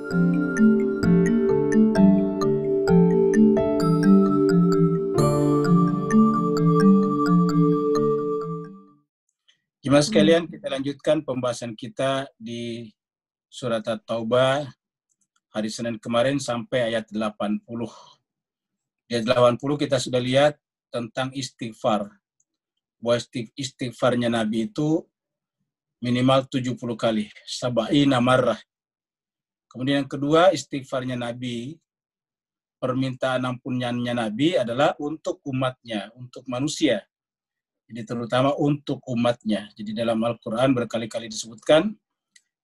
Jemaah sekalian, kita lanjutkan pembahasan kita di surat At-Taubah hari Senin kemarin sampai ayat 80. Di ayat 80 kita sudah lihat tentang istighfar. Bahwa istighfarnya Nabi itu minimal 70 kali, sab'ina marrah. Kemudian yang kedua, istighfarnya Nabi, permintaan ampunannya Nabi adalah untuk umatnya, untuk manusia. Jadi terutama untuk umatnya. Jadi dalam Al-Quran berkali-kali disebutkan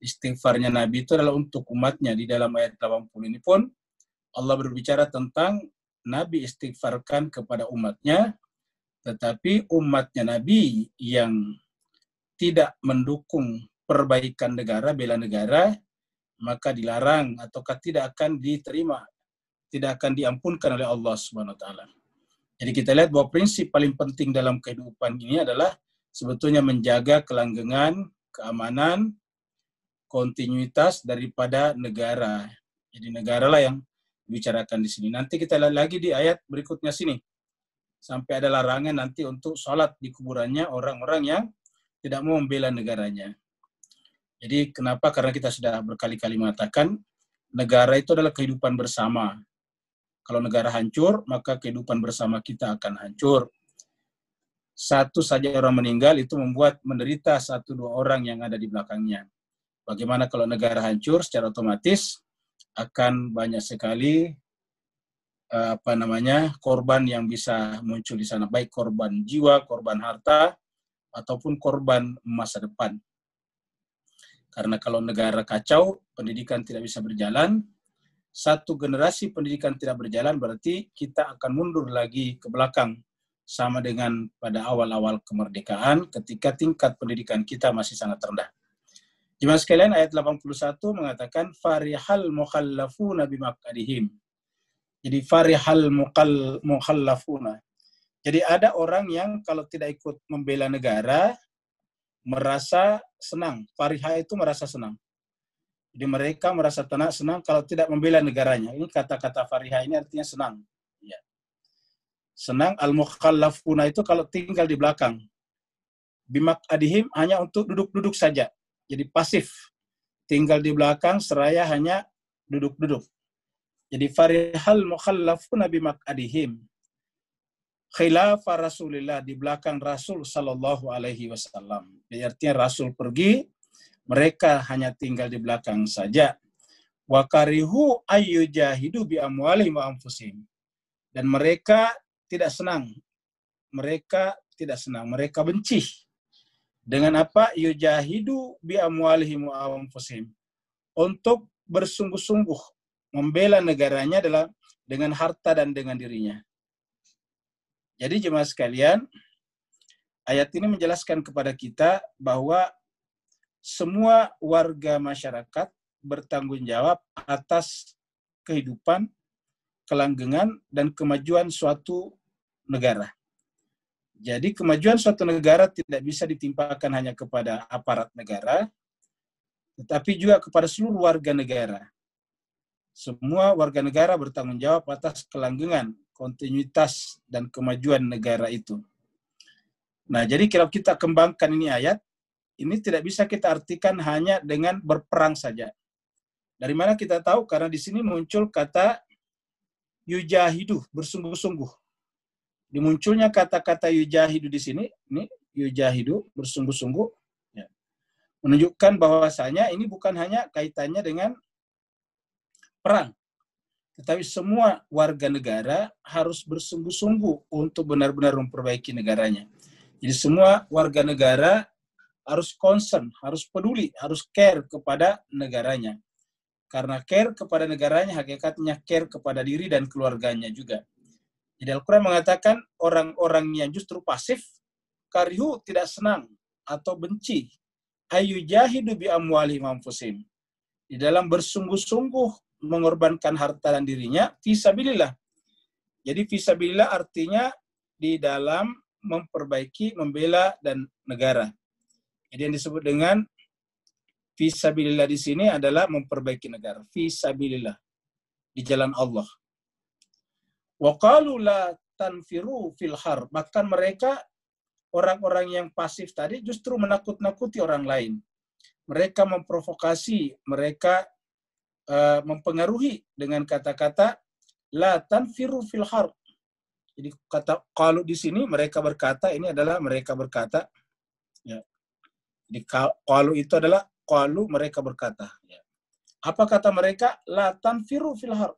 istighfarnya Nabi itu adalah untuk umatnya. Di dalam ayat 80 ini pun Allah berbicara tentang Nabi istighfarkan kepada umatnya, tetapi umatnya Nabi yang tidak mendukung perbaikan negara, bela negara, maka dilarang ataukah tidak akan diterima, tidak akan diampunkan oleh Allah Subhanahu wa taala. Jadi kita lihat bahwa prinsip paling penting dalam kehidupan ini adalah sebetulnya menjaga kelanggengan, keamanan, kontinuitas daripada negara. Jadi negara lah yang dibicarakan di sini. Nanti kita lihat lagi di ayat berikutnya sini. Sampai ada larangan nanti untuk sholat di kuburannya orang-orang yang tidak mau membela negaranya. Jadi kenapa? Karena kita sudah berkali-kali mengatakan negara itu adalah kehidupan bersama. Kalau negara hancur, maka kehidupan bersama kita akan hancur. Satu saja orang meninggal itu membuat menderita 1-2 orang yang ada di belakangnya. Bagaimana kalau negara hancur, secara otomatis akan banyak sekali korban yang bisa muncul di sana, baik korban jiwa, korban harta, ataupun korban masa depan. Karena kalau negara kacau, pendidikan tidak bisa berjalan. Satu generasi pendidikan tidak berjalan, berarti kita akan mundur lagi ke belakang. Sama dengan pada awal-awal kemerdekaan, ketika tingkat pendidikan kita masih sangat rendah. Jemaah sekalian, ayat 81 mengatakan, farihal mukhallafuna bimaq'adihim. Jadi, farihal mukhallafuna. Jadi, ada orang yang kalau tidak ikut membela negara, merasa senang. Farihah itu merasa senang. Jadi mereka merasa senang kalau tidak membela negaranya. Ini kata-kata farihah ini artinya senang. Ya. Senang, al-mukhallafuna itu kalau tinggal di belakang. Bimaq'adihim hanya untuk duduk-duduk saja. Jadi pasif. Tinggal di belakang seraya hanya duduk-duduk. Jadi farihal mukhallafuna bimaq'adihim. Khilafa Rasulillah, di belakang Rasul sallallahu alaihi wasallam. Jadi artinya Rasul pergi, mereka hanya tinggal di belakang saja. Wa karihu ayyujahidu bi amwalihim wa anfusihim. Dan mereka tidak senang. Mereka benci. Dengan apa? Yujahidu bi amwalihim wa anfusihim. Untuk bersungguh-sungguh membela negaranya adalah dengan harta dan dengan dirinya. Jadi jemaah sekalian, ayat ini menjelaskan kepada kita bahwa semua warga masyarakat bertanggung jawab atas kehidupan, kelanggengan, dan kemajuan suatu negara. Jadi kemajuan suatu negara tidak bisa ditimpakan hanya kepada aparat negara, tetapi juga kepada seluruh warga negara. Semua warga negara bertanggung jawab atas kelanggengan, kontinuitas, dan kemajuan negara itu. Nah, jadi kalau kita kembangkan ini ayat, ini tidak bisa kita artikan hanya dengan berperang saja. Dari mana kita tahu? Karena di sini muncul kata yujahidu, bersungguh-sungguh. Dimunculnya kata-kata yujahidu di sini, ini yujahidu, bersungguh-sungguh, ya, menunjukkan bahwasanya ini bukan hanya kaitannya dengan perang, tetapi semua warga negara harus bersungguh-sungguh untuk benar-benar memperbaiki negaranya. Jadi semua warga negara harus concern, harus peduli, harus care kepada negaranya. Karena care kepada negaranya, hakikatnya care kepada diri dan keluarganya juga. Jadi Al-Quran mengatakan orang-orang yang justru pasif, karihu tidak senang atau benci, ayyujahidu bi amwalihim anfusihim. Di dalam bersungguh-sungguh mengorbankan harta dan dirinya, fisabilillah. Jadi fisabilillah artinya di dalam memperbaiki, membela dan negara. Jadi yang disebut dengan Fisabilillah di sini adalah memperbaiki negara. Fisabilillah, di jalan Allah. Wa qalu la tanfiru fil har. Bahkan mereka, orang-orang yang pasif tadi, justru menakut-nakuti orang lain. Mereka memprovokasi, mereka mempengaruhi dengan kata-kata la tanfiru fil har. Jadi kata qalu di sini mereka berkata, ini adalah mereka berkata, ya. Jadi qalu itu adalah qalu mereka berkata, ya. Apa kata mereka? La tanfiru fil har.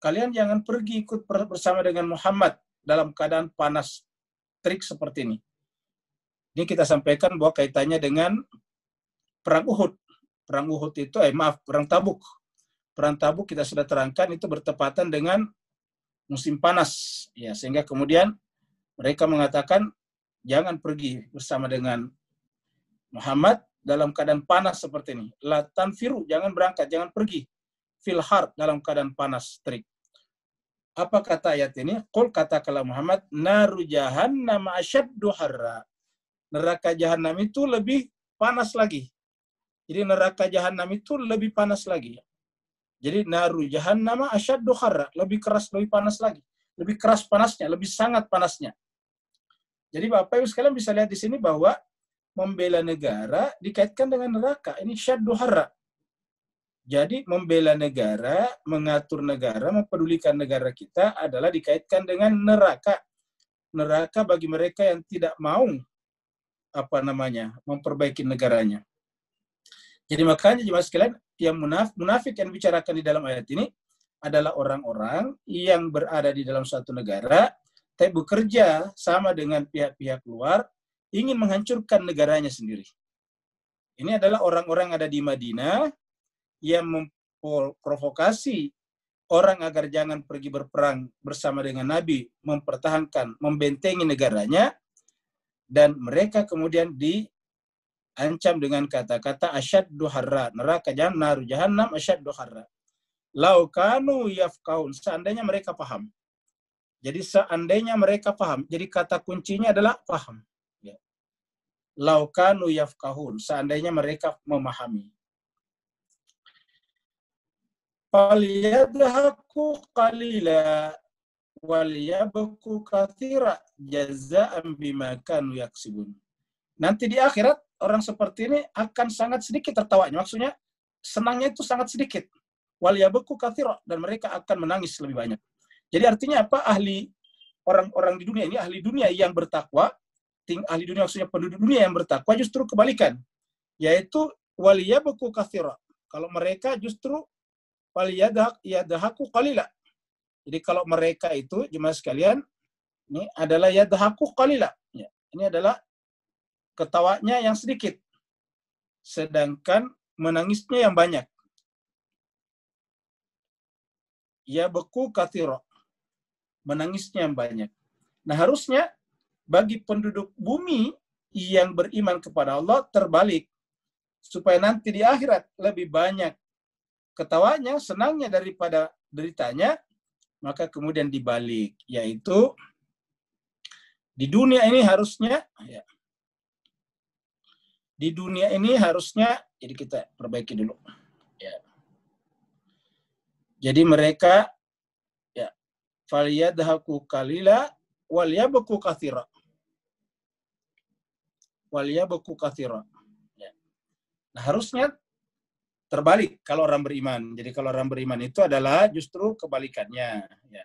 Kalian jangan pergi ikut bersama dengan Muhammad dalam keadaan panas terik seperti ini. Ini kita sampaikan bahwa kaitannya dengan perang Uhud. Perang Uhud itu, perang Tabuk. Perang Tabuk kita sudah terangkan itu bertepatan dengan musim panas, ya, sehingga kemudian mereka mengatakan jangan pergi bersama dengan Muhammad dalam keadaan panas seperti ini. La tanfiru, jangan berangkat, jangan pergi. Fil har, dalam keadaan panas terik. Apa kata ayat ini? Qul, katakanlah Muhammad, naru jahannam asyaddu harra. Neraka jahanam itu lebih panas lagi. Jadi neraka jahanam itu lebih panas lagi. Jadi naru jahannam asyaddu harra, lebih keras, lebih panas lagi. Lebih keras panasnya, lebih sangat panasnya. Jadi Bapak Ibu sekalian bisa lihat di sini bahwa membela negara dikaitkan dengan neraka. Ini syaddu harra. Jadi membela negara, mengatur negara, mempedulikan negara kita adalah dikaitkan dengan neraka. Neraka bagi mereka yang tidak mau memperbaiki negaranya. Jadi makanya jemaah sekalian, yang munafik yang dibicarakan di dalam ayat ini adalah orang-orang yang berada di dalam suatu negara, tapi bekerja sama dengan pihak-pihak luar, ingin menghancurkan negaranya sendiri. Ini adalah orang-orang yang ada di Madinah yang memprovokasi orang agar jangan pergi berperang bersama dengan Nabi, mempertahankan, membentengi negaranya, dan mereka kemudian diancam dengan kata-kata asyaddu harra, neraka naru jahannam asyaddu harra. Lau kanu yafqahun, seandainya mereka paham. Jadi seandainya mereka paham, jadi kata kuncinya adalah paham. Ya. Lau kanu yafqahun, seandainya mereka memahami. Falyadhaku qalila wal yabku katsira jazaa'an bima kanu yaksibun. Nanti di akhirat orang seperti ini akan sangat sedikit tertawanya. Maksudnya senangnya itu sangat sedikit. Wal yabku katsira, dan mereka akan menangis lebih banyak. Jadi artinya apa? Orang-orang di dunia ini, ahli dunia yang bertakwa, ahli dunia maksudnya penduduk dunia yang bertakwa justru kebalikan. Yaitu wal yabku katsira. Kalau mereka justru wal yadhaku qalila. Jadi kalau mereka itu, jemaah sekalian, ini adalah yadhaku qalila. Ya, ini adalah ketawanya yang sedikit, sedangkan menangisnya yang banyak. Ya beku kathiro, menangisnya yang banyak. Nah harusnya bagi penduduk bumi yang beriman kepada Allah terbalik, supaya nanti di akhirat lebih banyak ketawanya, senangnya daripada deritanya, maka kemudian dibalik, yaitu di dunia ini harusnya, ya, di dunia ini harusnya, jadi kita perbaiki dulu. Ya. Jadi mereka, ya, falyadhaku qalila wal yabku katsira. Wal yabku katsira. Ya. Nah, harusnya terbalik kalau orang beriman. Jadi kalau orang beriman itu adalah justru kebalikannya. Ya.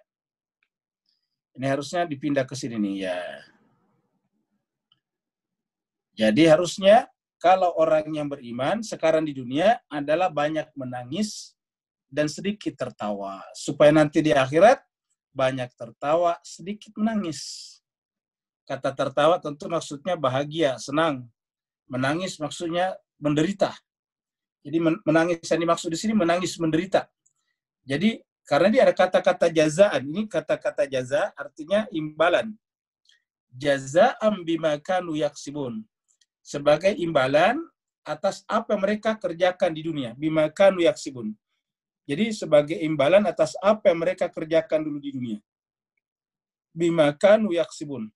Ini harusnya dipindah ke sini nih, ya. Jadi harusnya kalau orang yang beriman sekarang di dunia adalah banyak menangis dan sedikit tertawa. Supaya nanti di akhirat banyak tertawa, sedikit menangis. Kata tertawa tentu maksudnya bahagia, senang. Menangis maksudnya menderita. Jadi menangis yang dimaksud di sini menangis menderita. Jadi karena dia ada kata-kata jazaan. Ini kata-kata jaza artinya imbalan. Jaza'am bima kanu yaksibun. Sebagai imbalan atas apa yang mereka kerjakan di dunia. Bima kanu yaksibun. Jadi sebagai imbalan atas apa yang mereka kerjakan dulu di dunia. Bima kanu yaksibun.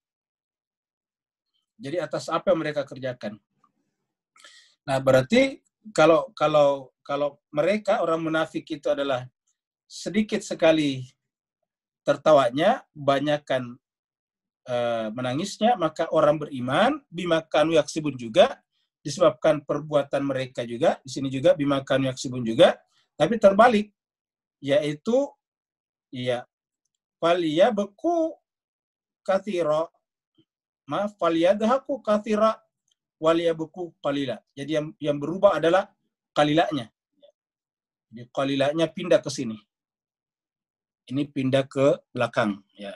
Jadi atas apa yang mereka kerjakan. Nah berarti kalau mereka orang munafik itu adalah sedikit sekali tertawanya, banyakkan menangisnya, maka orang beriman bima kanu yaksibun juga disebabkan perbuatan mereka juga, di sini juga bima kanu yaksibun juga, tapi terbalik, yaitu ya falia beku kathira, maaf falia dahaku kathira walia beku qalila. Jadi yang berubah adalah qalilanya. Jadi qalilanya pindah ke sini. Ini pindah ke belakang, ya.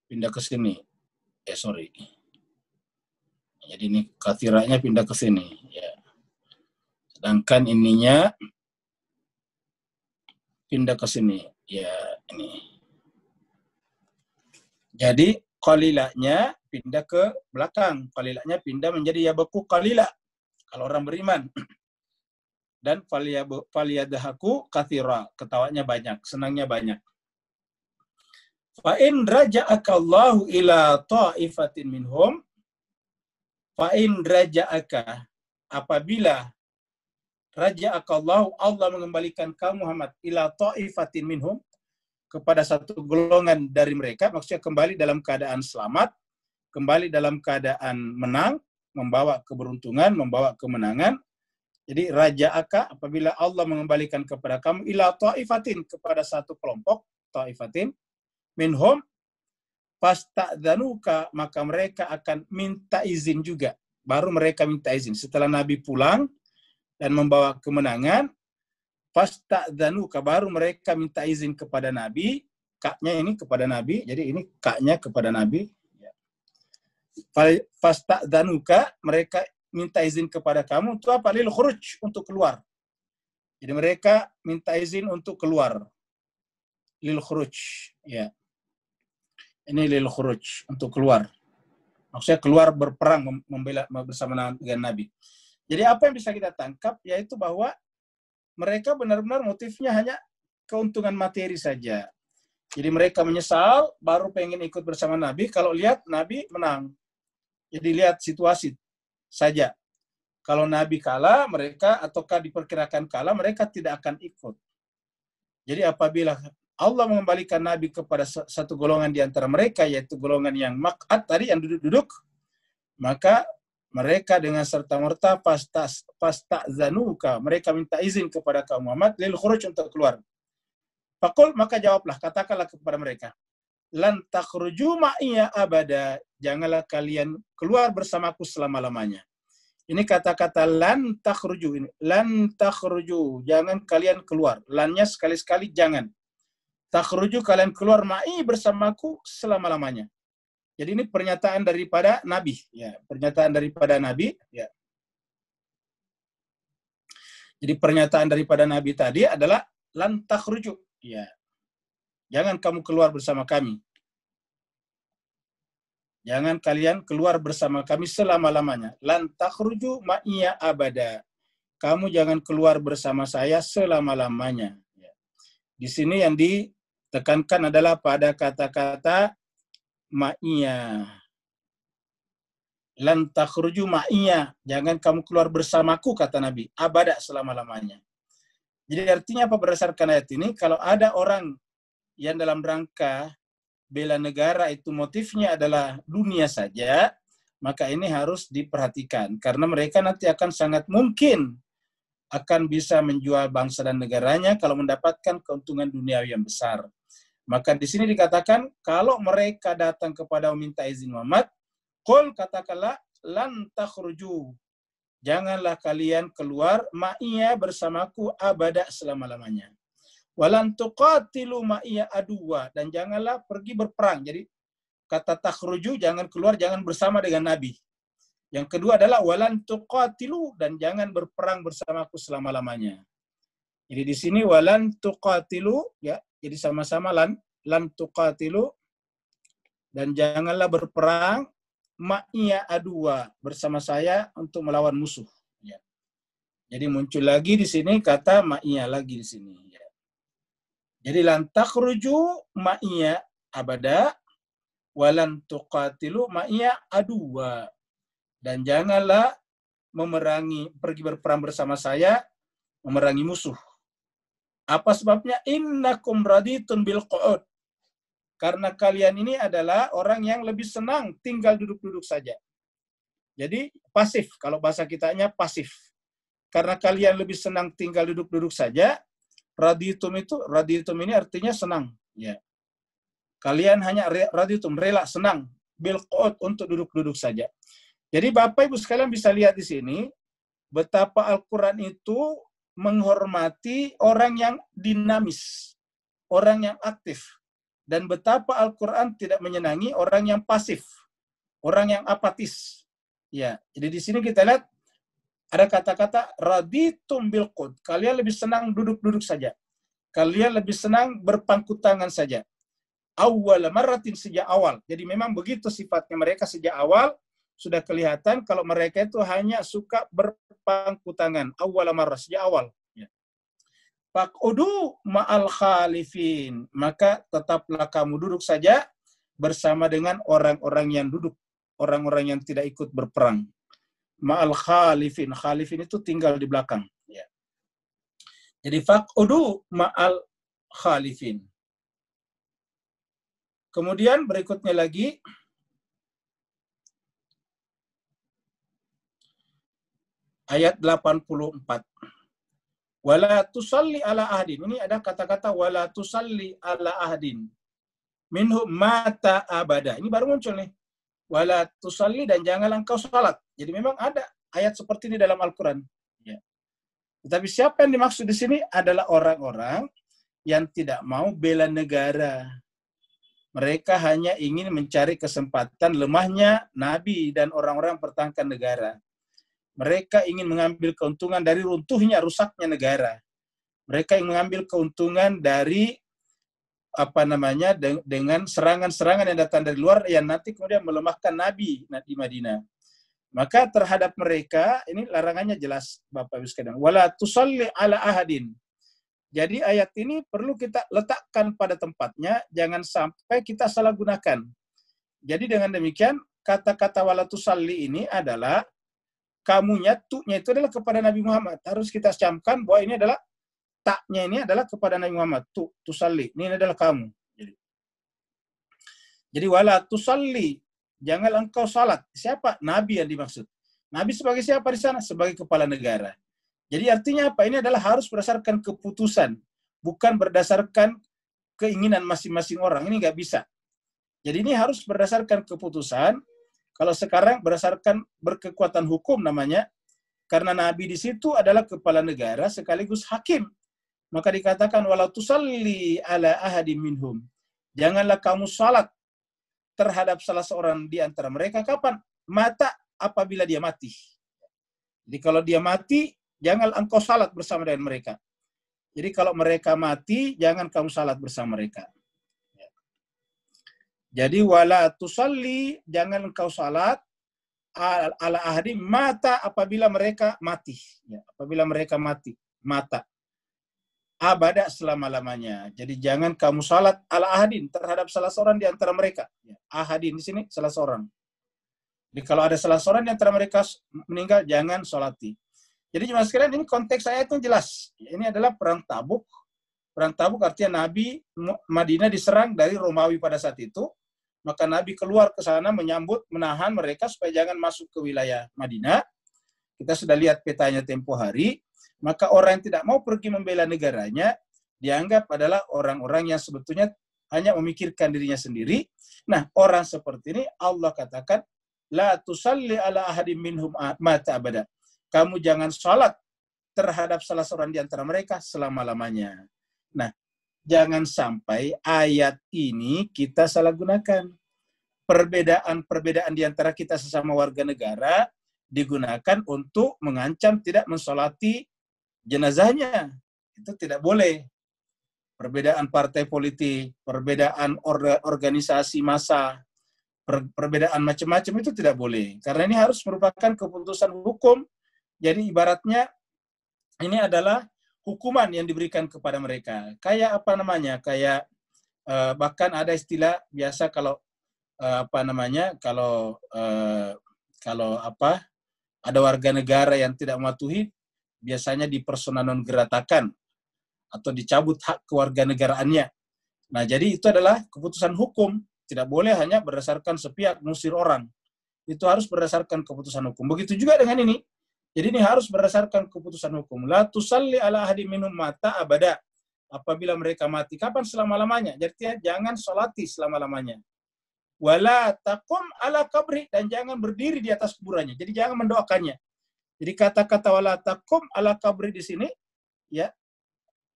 Pindah ke sini. Sorry. Jadi ini kathiranya pindah ke sini, ya. Sedangkan ininya pindah ke sini, ya ini. Jadi qalilanya pindah ke belakang, qalilanya pindah menjadi yabaku qalila kalau orang beriman. Dan faliyadahaku kathira, ketawanya banyak, senangnya banyak. Fa in raja'aka Allahu ila ta'ifatin minhum, fa in raja'aka, apabila raja'aka Allah mengembalikan kamu Muhammad ila ta'ifatin minhum, kepada satu golongan dari mereka, maksudnya kembali dalam keadaan selamat, kembali dalam keadaan menang, membawa keberuntungan, membawa kemenangan. Jadi raja'aka, apabila Allah mengembalikan kepada kamu ila ta'ifatin, kepada satu kelompok, ta'ifatin minhum, fasta'dzanuka, maka mereka akan minta izin juga. Baru mereka minta izin setelah Nabi pulang dan membawa kemenangan. Fasta'dzanuka, baru mereka minta izin kepada Nabi. Kaknya ini kepada Nabi, jadi ini kaknya kepada Nabi. Fasta'dzanuka, mereka minta izin kepada kamu untuk apa? Lil khuruj, untuk keluar. Jadi mereka minta izin untuk keluar. Lil khuruj, ya. Ini lil khuruj, untuk keluar. Maksudnya keluar berperang, membela bersama dengan Nabi. Jadi apa yang bisa kita tangkap, yaitu bahwa mereka benar-benar motifnya hanya keuntungan materi saja. Jadi mereka menyesal, baru pengen ikut bersama Nabi, kalau lihat Nabi menang. Jadi lihat situasi saja. Kalau Nabi kalah, mereka, ataukah diperkirakan kalah, mereka tidak akan ikut. Jadi apabila Allah mengembalikan Nabi kepada satu golongan di antara mereka, yaitu golongan yang maq'ad tadi, yang duduk-duduk, maka mereka dengan serta-merta fasta'dzanuka, mereka minta izin kepada kaum Muhammad lil khuruj, untuk keluar. Faqul, maka jawablah, katakanlah kepada mereka, lan takhruju ma'iya abada, janganlah kalian keluar bersamaku selama-lamanya. Ini kata-kata lan takhruju, ini lan takhruju, jangan kalian keluar. Lannya sekali-sekali jangan. Takhruju, kalian keluar ma'i, bersamaku selama-lamanya. Jadi ini pernyataan daripada Nabi, ya, pernyataan daripada Nabi, ya. Jadi pernyataan daripada Nabi tadi adalah lan takhruju, ya. Jangan kamu keluar bersama kami. Jangan kalian keluar bersama kami selama-lamanya. Lan takhruju ma'iya abada. Kamu jangan keluar bersama saya selama-lamanya. Di sini yang ditekankan adalah pada kata-kata ma'iya. Lan takhruju ma'iya. Jangan kamu keluar bersamaku, kata Nabi. Abada, selama-lamanya. Jadi artinya apa berdasarkan ayat ini? Kalau ada orang yang dalam rangka bela negara itu motifnya adalah dunia saja, maka ini harus diperhatikan. Karena mereka nanti akan sangat mungkin akan bisa menjual bangsa dan negaranya kalau mendapatkan keuntungan duniawi yang besar. Maka di sini dikatakan, kalau mereka datang kepada meminta izin Muhammad, qul, katakanlah, lan takhruju, janganlah kalian keluar ma'iya, bersamaku, abada, selama-lamanya. Walan tuqatilu ma'iya aduwa, dan janganlah pergi berperang. Jadi kata takhruju, jangan keluar, jangan bersama dengan Nabi. Yang kedua adalah walan tuqatilu, dan jangan berperang bersamaku selama-lamanya. Jadi di sini walan tuqatilu, ya, jadi sama-sama lan tuqatilu, dan janganlah berperang ma'iya aduwa, bersama saya untuk melawan musuh. Ya. Jadi muncul lagi di sini kata ma'iya lagi di sini. Ya. Jadi lan takhruju ma'iya abada, walan tuqatilu ma'iya aduwa, dan janganlah pergi berperang bersama saya, memerangi musuh. Apa sebabnya? Innakum raditun bil qu'ud. Karena kalian ini adalah orang yang lebih senang tinggal duduk-duduk saja. Jadi pasif, kalau bahasa kitanya pasif. Karena kalian lebih senang tinggal duduk-duduk saja, raditum ini artinya senang. Ya. Kalian hanya raditum, rela, senang, bil qu'ud, untuk duduk-duduk saja. Jadi Bapak Ibu sekalian bisa lihat di sini, betapa Al-Quran itu menghormati orang yang dinamis, orang yang aktif. Dan betapa Al-Quran tidak menyenangi orang yang pasif, orang yang apatis. Ya, jadi di sini kita lihat ada kata-kata raditum bil qu'ud. Kalian lebih senang duduk-duduk saja. Kalian lebih senang berpangku tangan saja. Awwal marratin, sejak awal. Jadi memang begitu sifatnya mereka sejak awal, sudah kelihatan kalau mereka itu hanya suka berpangku tangan. Awwal marrah, sejak awal. Faq'udu ma'al khalifin. Maka tetaplah kamu duduk saja bersama dengan orang-orang yang duduk. Orang-orang yang tidak ikut berperang. Ma'al khalifin. Khalifin itu tinggal di belakang. Ya. Jadi faq'udu ma'al khalifin. Kemudian berikutnya lagi, ayat 84. Wala tusalli ala ahdin. Ini ada kata-kata wala tusalli ala ahdin minhum mata abada. Ini baru muncul nih. Wala tusalli, dan janganlah engkau salat. Jadi memang ada ayat seperti ini dalam Al-Quran. Ya. Tetapi siapa yang dimaksud di sini adalah orang-orang yang tidak mau bela negara. Mereka hanya ingin mencari kesempatan lemahnya Nabi dan orang-orang pertahankan negara. Mereka ingin mengambil keuntungan dari runtuhnya, rusaknya negara. Mereka ingin mengambil keuntungan dari dengan serangan-serangan yang datang dari luar yang nanti kemudian melemahkan Nabi di Madinah. Maka terhadap mereka ini larangannya jelas, Bapak Ibu sekalian. Wala tusalli ala ahadin. Jadi ayat ini perlu kita letakkan pada tempatnya, jangan sampai kita salah gunakan. Jadi dengan demikian, kata-kata wala tusalli ini adalah kamunya, tu'nya itu adalah kepada Nabi Muhammad. Harus kita camkan bahwa ini adalah taknya ini adalah kepada Nabi Muhammad. Tusalli, ini adalah kamu. Jadi wala tusalli, jangan engkau salat. Siapa? Nabi yang dimaksud. Nabi sebagai siapa di sana? Sebagai kepala negara. Jadi artinya apa? Ini adalah harus berdasarkan keputusan, bukan berdasarkan keinginan masing-masing orang. Ini nggak bisa. Jadi ini harus berdasarkan keputusan. Kalau sekarang berdasarkan berkekuatan hukum namanya, karena Nabi di situ adalah kepala negara sekaligus hakim. Maka dikatakan walau tusalli ala ahadim minhum. Janganlah kamu salat terhadap salah seorang di antara mereka. Kapan? Mata, apabila dia mati. Jadi kalau dia mati, jangan engkau salat bersama dengan mereka. Jadi kalau mereka mati, jangan kamu salat bersama mereka. Jadi wala tusalli, jangan engkau salat ala ahadi, mata, apabila mereka mati. Ya, apabila mereka mati, mata. Abada, selama-lamanya. Jadi jangan kamu salat ala ahadin, terhadap salah seorang di antara mereka. Ya, ahadin di sini salah seorang. Jadi kalau ada salah seorang di antara mereka meninggal, jangan salati. Jadi jemaah sekalian, ini konteks ayatnya jelas. Ini adalah perang Tabuk. Perang Tabuk artinya Nabi Madinah diserang dari Romawi pada saat itu. Maka Nabi keluar ke sana menyambut, menahan mereka supaya jangan masuk ke wilayah Madinah. Kita sudah lihat petanya tempo hari. Maka orang yang tidak mau pergi membela negaranya dianggap adalah orang-orang yang sebetulnya hanya memikirkan dirinya sendiri. Nah, orang seperti ini Allah katakan, la tusalli ala ahadim minhum mata abada. Kamu jangan salat terhadap salah seorang di antara mereka selama-lamanya. Nah, jangan sampai ayat ini kita salah gunakan. Perbedaan-perbedaan di antara kita sesama warga negara digunakan untuk mengancam tidak mensolati jenazahnya. Itu tidak boleh. Perbedaan partai politik, perbedaan organisasi massa, perbedaan macam-macam itu tidak boleh. Karena ini harus merupakan keputusan hukum. Jadi ibaratnya ini adalah hukuman yang diberikan kepada mereka. Kayak apa namanya? Kayak bahkan ada istilah biasa kalau Ada warga negara yang tidak mematuhi, biasanya dipersona non gratakan atau dicabut hak kewarganegaraannya. Nah, jadi itu adalah keputusan hukum. Tidak boleh hanya berdasarkan sepihak ngusir orang. Itu harus berdasarkan keputusan hukum. Begitu juga dengan ini. Jadi ini harus berdasarkan keputusan hukum. La tusalli ala ahadi minhum mata abada. Apabila mereka mati, kapan selama-lamanya? Jadi jangan salati selama-lamanya. Wala taqum ala kabri, dan jangan berdiri di atas kuburannya. Jadi jangan mendoakannya. Jadi kata-kata wala taqum ala kabri di sini, ya,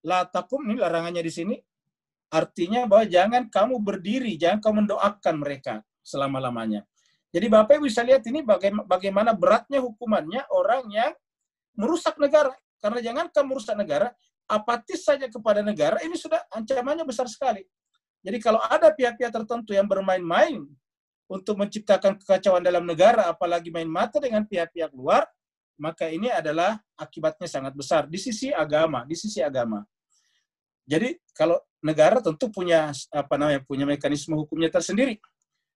la taqum ini larangannya di sini, artinya bahwa jangan kamu berdiri, jangan kamu mendoakan mereka selama-lamanya. Jadi Bapak Ibu bisa lihat ini bagaimana beratnya hukumannya orang yang merusak negara. Karena jangan kamu merusak negara, apatis saja kepada negara, ini sudah ancamannya besar sekali. Jadi kalau ada pihak-pihak tertentu yang bermain-main untuk menciptakan kekacauan dalam negara, apalagi main mata dengan pihak-pihak luar, maka ini adalah akibatnya sangat besar di sisi agama, Jadi kalau negara tentu punya punya mekanisme hukumnya tersendiri.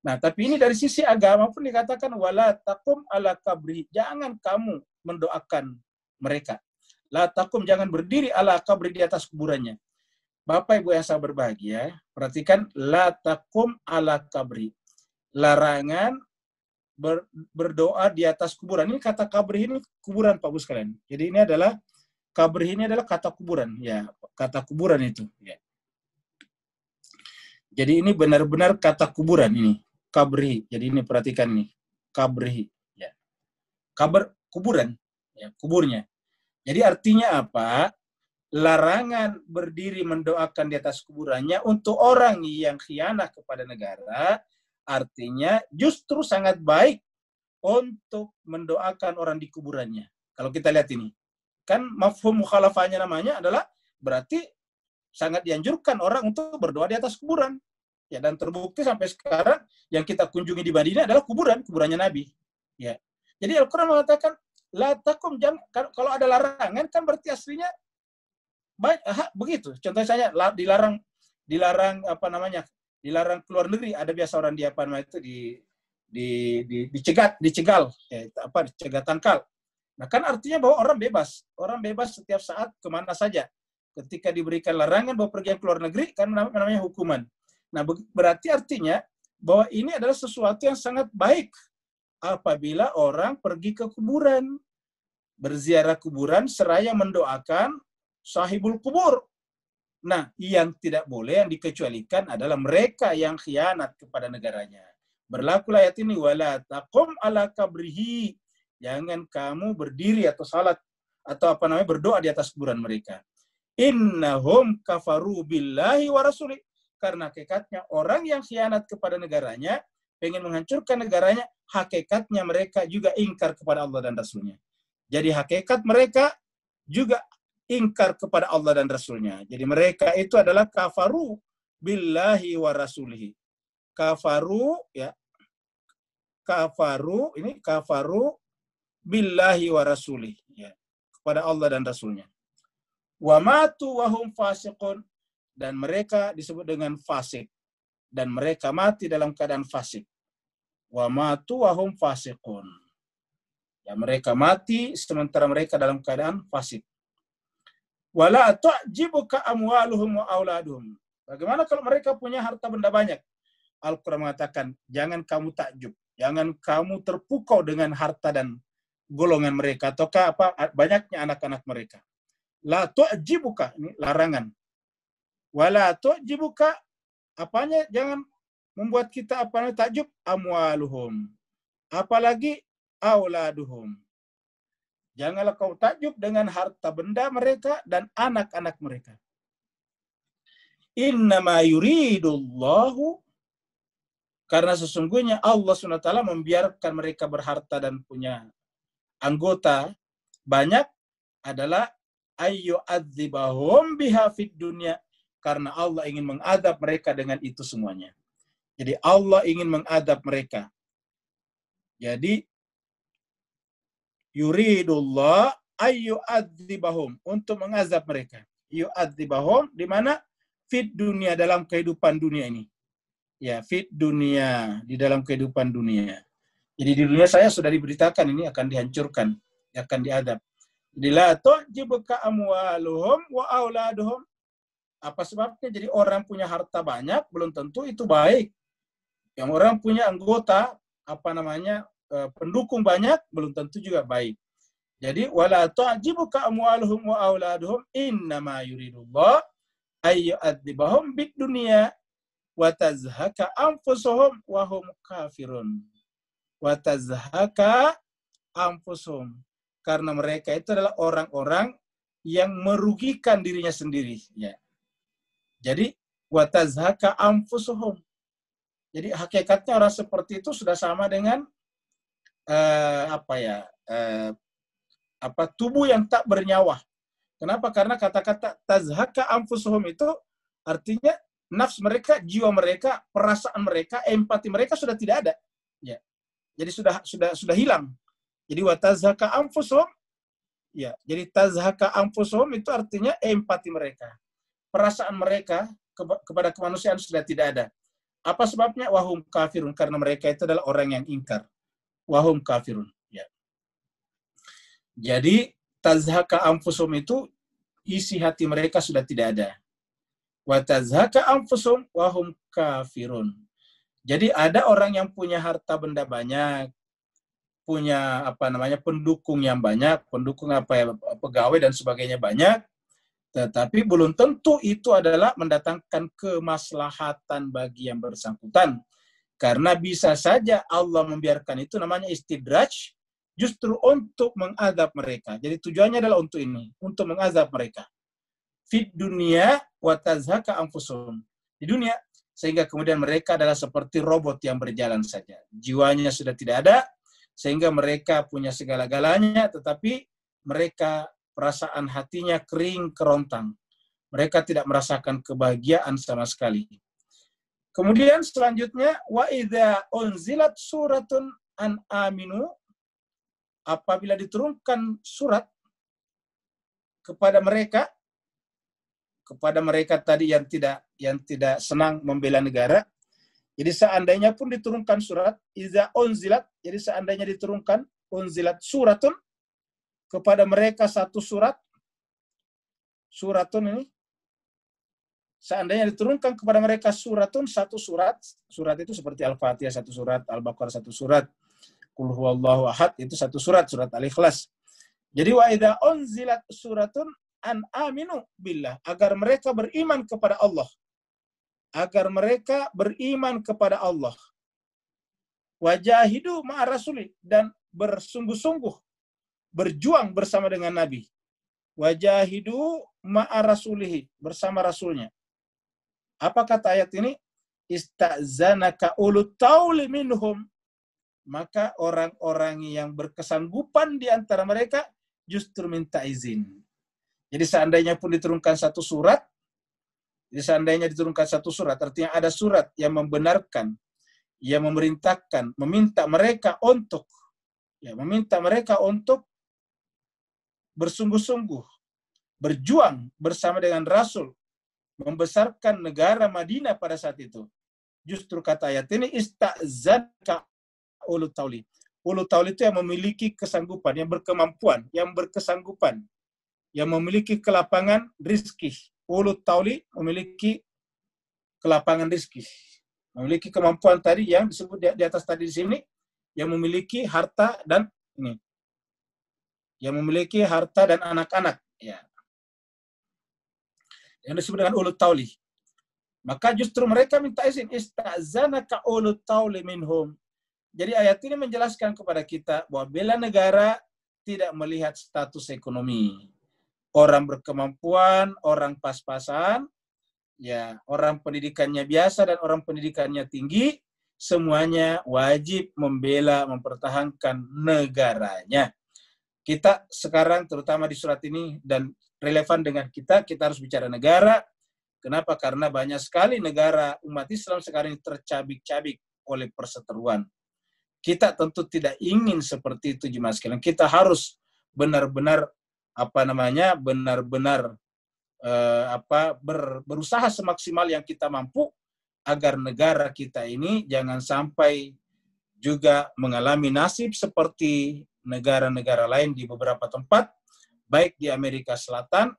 Nah, tapi ini dari sisi agama pun dikatakan wala taqum ala kabri, jangan kamu mendoakan mereka. La taqum, jangan berdiri ala kabri, di atas kuburannya. Bapak Ibu yang saya berbahagia, perhatikan la taqum ala kabri. Larangan berdoa di atas kuburan. Ini kata kabri ini kuburan Pak Bu sekalian. Jadi ini adalah kabri ini adalah kata kuburan, ya, kata kuburan itu, ya. Jadi ini benar-benar kata kuburan ini. Kabri. Jadi ini perhatikan nih. Kabri. Ya. Kuburan. Ya, kuburnya. Jadi artinya apa? Larangan berdiri mendoakan di atas kuburannya untuk orang yang khianat kepada negara, artinya justru sangat baik untuk mendoakan orang di kuburannya. Kalau kita lihat ini. Kan mafhum mukhalafahnya namanya adalah berarti sangat dianjurkan orang untuk berdoa di atas kuburan. Ya, dan terbukti sampai sekarang yang kita kunjungi di Madinah adalah kuburannya Nabi. Ya. Jadi Al-Quran mengatakan la takum, kalau ada larangan kan berarti aslinya baik, begitu. Contohnya saya dilarang dilarang keluar negeri. Ada biasa orang dicegal, dicegat tangkal. Nah, kan artinya bahwa orang bebas setiap saat kemana saja. Ketika diberikan larangan bahwa pergi ke luar negeri, kan namanya hukuman. Nah, berarti artinya bahwa ini adalah sesuatu yang sangat baik apabila orang pergi ke kuburan, berziarah kuburan seraya mendoakan sahibul kubur. Nah, yang tidak boleh, yang dikecualikan adalah mereka yang khianat kepada negaranya. Berlaku ayat ini, wala taqum ala kabrihi. Jangan kamu berdiri atau salat atau berdoa di atas kuburan mereka. Innahum kafaru billahi wa rasulih. Karena hakikatnya orang yang khianat kepada negaranya, pengen menghancurkan negaranya, hakikatnya mereka juga ingkar kepada Allah dan Rasulnya. Jadi hakikat mereka juga ingkar kepada Allah dan Rasulnya. Jadi mereka itu adalah kafaru billahi wa rasulihi. Kafaru, ya. Kafaru billahi wa rasulih, ya, kepada Allah dan Rasulnya. Wa matu wa hum fasiqun, dan mereka disebut dengan fasik, dan mereka mati dalam keadaan fasik. Wa matu wa hum fasiqun, ya, mereka mati sementara mereka dalam keadaan fasik. Wala tu'jibuka amwaluhum wa auladuhum. Bagaimana kalau mereka punya harta benda banyak? Al-Quran mengatakan, jangan kamu takjub, jangan kamu terpukau dengan harta dan golongan mereka, ataukah banyaknya anak-anak mereka. La tu'jibuka, ini larangan. Wala tu'jibuka, apanya jangan membuat kita takjub, amwaluhum, apalagi auladuhum. Janganlah kau takjub dengan harta benda mereka dan anak-anak mereka. Innama yuridullahu, karena sesungguhnya Allah SWT membiarkan mereka berharta dan punya anggota banyak adalah ayyu'adzibahum biha fid dunya, karena Allah ingin mengadab mereka dengan itu semuanya. Jadi Allah ingin mengadab mereka. Jadi yuridullah ayyu'adzibahum, untuk mengazab mereka. Yu'adzibahum di mana? Fid dunia, dalam kehidupan dunia ini. Ya, fit dunia, di dalam kehidupan dunia. Jadi di dunia saya sudah diberitakan ini akan dihancurkan, akan diadab. Jadi la tu'jibuka amwaluhum wa auladuhum. Apa sebabnya? Jadi orang punya harta banyak belum tentu itu baik. Yang orang punya anggota pendukung banyak belum tentu juga baik. Jadi wala tu'jibuka amwaluhum wa auladuhum innama yuridullah ayyu'adzibahum bid dunya wa tazhaka anfusuhum wa hum kafirun. Wa tazhaka anfusuhum. Karena mereka itu adalah orang-orang yang merugikan dirinya sendiri. Ya. Jadi wa tazhaka anfusuhum. Jadi hakikatnya orang seperti itu sudah sama dengan tubuh yang tak bernyawa. Kenapa? Karena kata-kata tazhaka anfusuhum itu artinya nafs mereka, jiwa mereka, perasaan mereka, empati mereka sudah tidak ada. Ya. Jadi sudah hilang. Jadi wa tazhaka anfusuhum, ya. Jadi tazhaka anfusuhum itu artinya empati mereka. Perasaan mereka kepada kemanusiaan sudah tidak ada. Apa sebabnya? Wahum kafirun, karena mereka itu adalah orang yang ingkar. Wahum kafirun. Ya. Jadi tazhaka anfusuhum itu isi hati mereka sudah tidak ada. Wa tazhaka anfusuhum wahum kafirun. Jadi ada orang yang punya harta benda banyak, punya pendukung yang banyak, pegawai dan sebagainya banyak, tetapi belum tentu itu adalah mendatangkan kemaslahatan bagi yang bersangkutan. Karena bisa saja Allah membiarkan itu, namanya istidraj, justru untuk mengadab mereka. Jadi tujuannya adalah untuk ini, untuk mengadab mereka. Fid dunia wa tazhaka anfusuhum. Di dunia, sehingga kemudian mereka adalah seperti robot yang berjalan saja. Jiwanya sudah tidak ada, sehingga mereka punya segala-galanya, tetapi mereka perasaan hatinya kering kerontang. Mereka tidak merasakan kebahagiaan sama sekali. Kemudian selanjutnya, wa idza unzilat suratun an aminu, apabila diturunkan surat kepada mereka tadi yang tidak senang membela negara. Jadi seandainya pun diturunkan surat, idza unzilat, jadi seandainya diturunkan unzilat suratun kepada mereka satu surat, suratun ini, seandainya diturunkan kepada mereka suratun satu surat itu seperti Al-Fatihah satu surat, Al-Baqarah satu surat, Qul huwallahu ahad itu satu surat Al-Ikhlas. Jadi wa idza unzilat suratun an aminu billah, agar mereka beriman kepada Allah. Agar mereka beriman kepada Allah. Wajahidu ma'a rasuli, dan bersungguh-sungguh berjuang bersama dengan Nabi. Wajahidu ma'a rasulihi, bersama Rasulnya. Apa kata ayat ini? Ista'zanaka ulul tauli minhum. Maka orang-orang yang berkesanggupan di antara mereka justru minta izin. Jadi seandainya pun diturunkan satu surat, artinya ada surat yang membenarkan, yang memerintahkan, meminta mereka untuk bersungguh-sungguh, berjuang bersama dengan Rasul, membesarkan negara Madinah pada saat itu. Justru kata ayat ini, ista'zanka ulul tauli. Ulul tauli itu yang memiliki kesanggupan, yang berkemampuan, yang berkesanggupan, yang memiliki kelapangan rizki. Ulul tauli memiliki kelapangan rizki. Memiliki kemampuan tadi yang disebut di atas tadi di sini, yang memiliki harta dan ini. Yang memiliki harta dan anak-anak. Ya. Yang disebut dengan ulul tauli. Maka justru mereka minta izin. Ista'zanaka ulul tauli minhum. Jadi ayat ini menjelaskan kepada kita bahwa bela negara tidak melihat status ekonomi. Orang berkemampuan, orang pas-pasan, ya, orang pendidikannya biasa dan orang pendidikannya tinggi, semuanya wajib membela, mempertahankan negaranya. Kita sekarang, terutama di surat ini, dan relevan dengan kita harus bicara negara. Kenapa? Karena banyak sekali negara umat Islam sekarang ini tercabik-cabik oleh perseteruan. Kita tentu tidak ingin seperti itu, jemaah sekalian. Kita harus benar-benar berusaha semaksimal yang kita mampu agar negara kita ini jangan sampai juga mengalami nasib seperti negara-negara lain di beberapa tempat, baik di Amerika Selatan,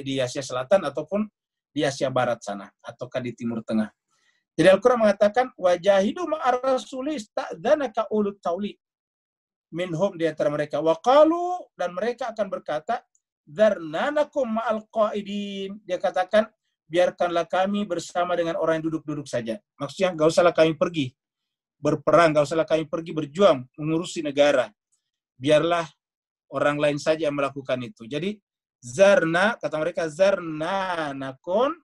di Asia Selatan ataupun di Asia Barat sana, ataukah di Timur Tengah. Jadi Al-Quran mengatakan, wajahidu ma'ar rasulis ta'dhanaka ulut tauli minhum, di antara mereka. Waqalu, dan mereka akan berkata, dharnanakum ma'al qaidin. Dia katakan, biarkanlah kami bersama dengan orang yang duduk-duduk saja. Maksudnya, gak usahlah kami pergi berperang, gak usahlah kami pergi berjuang, mengurusi negara. Biarlah orang lain saja yang melakukan itu. Jadi, zarna, kata mereka, zarna nakun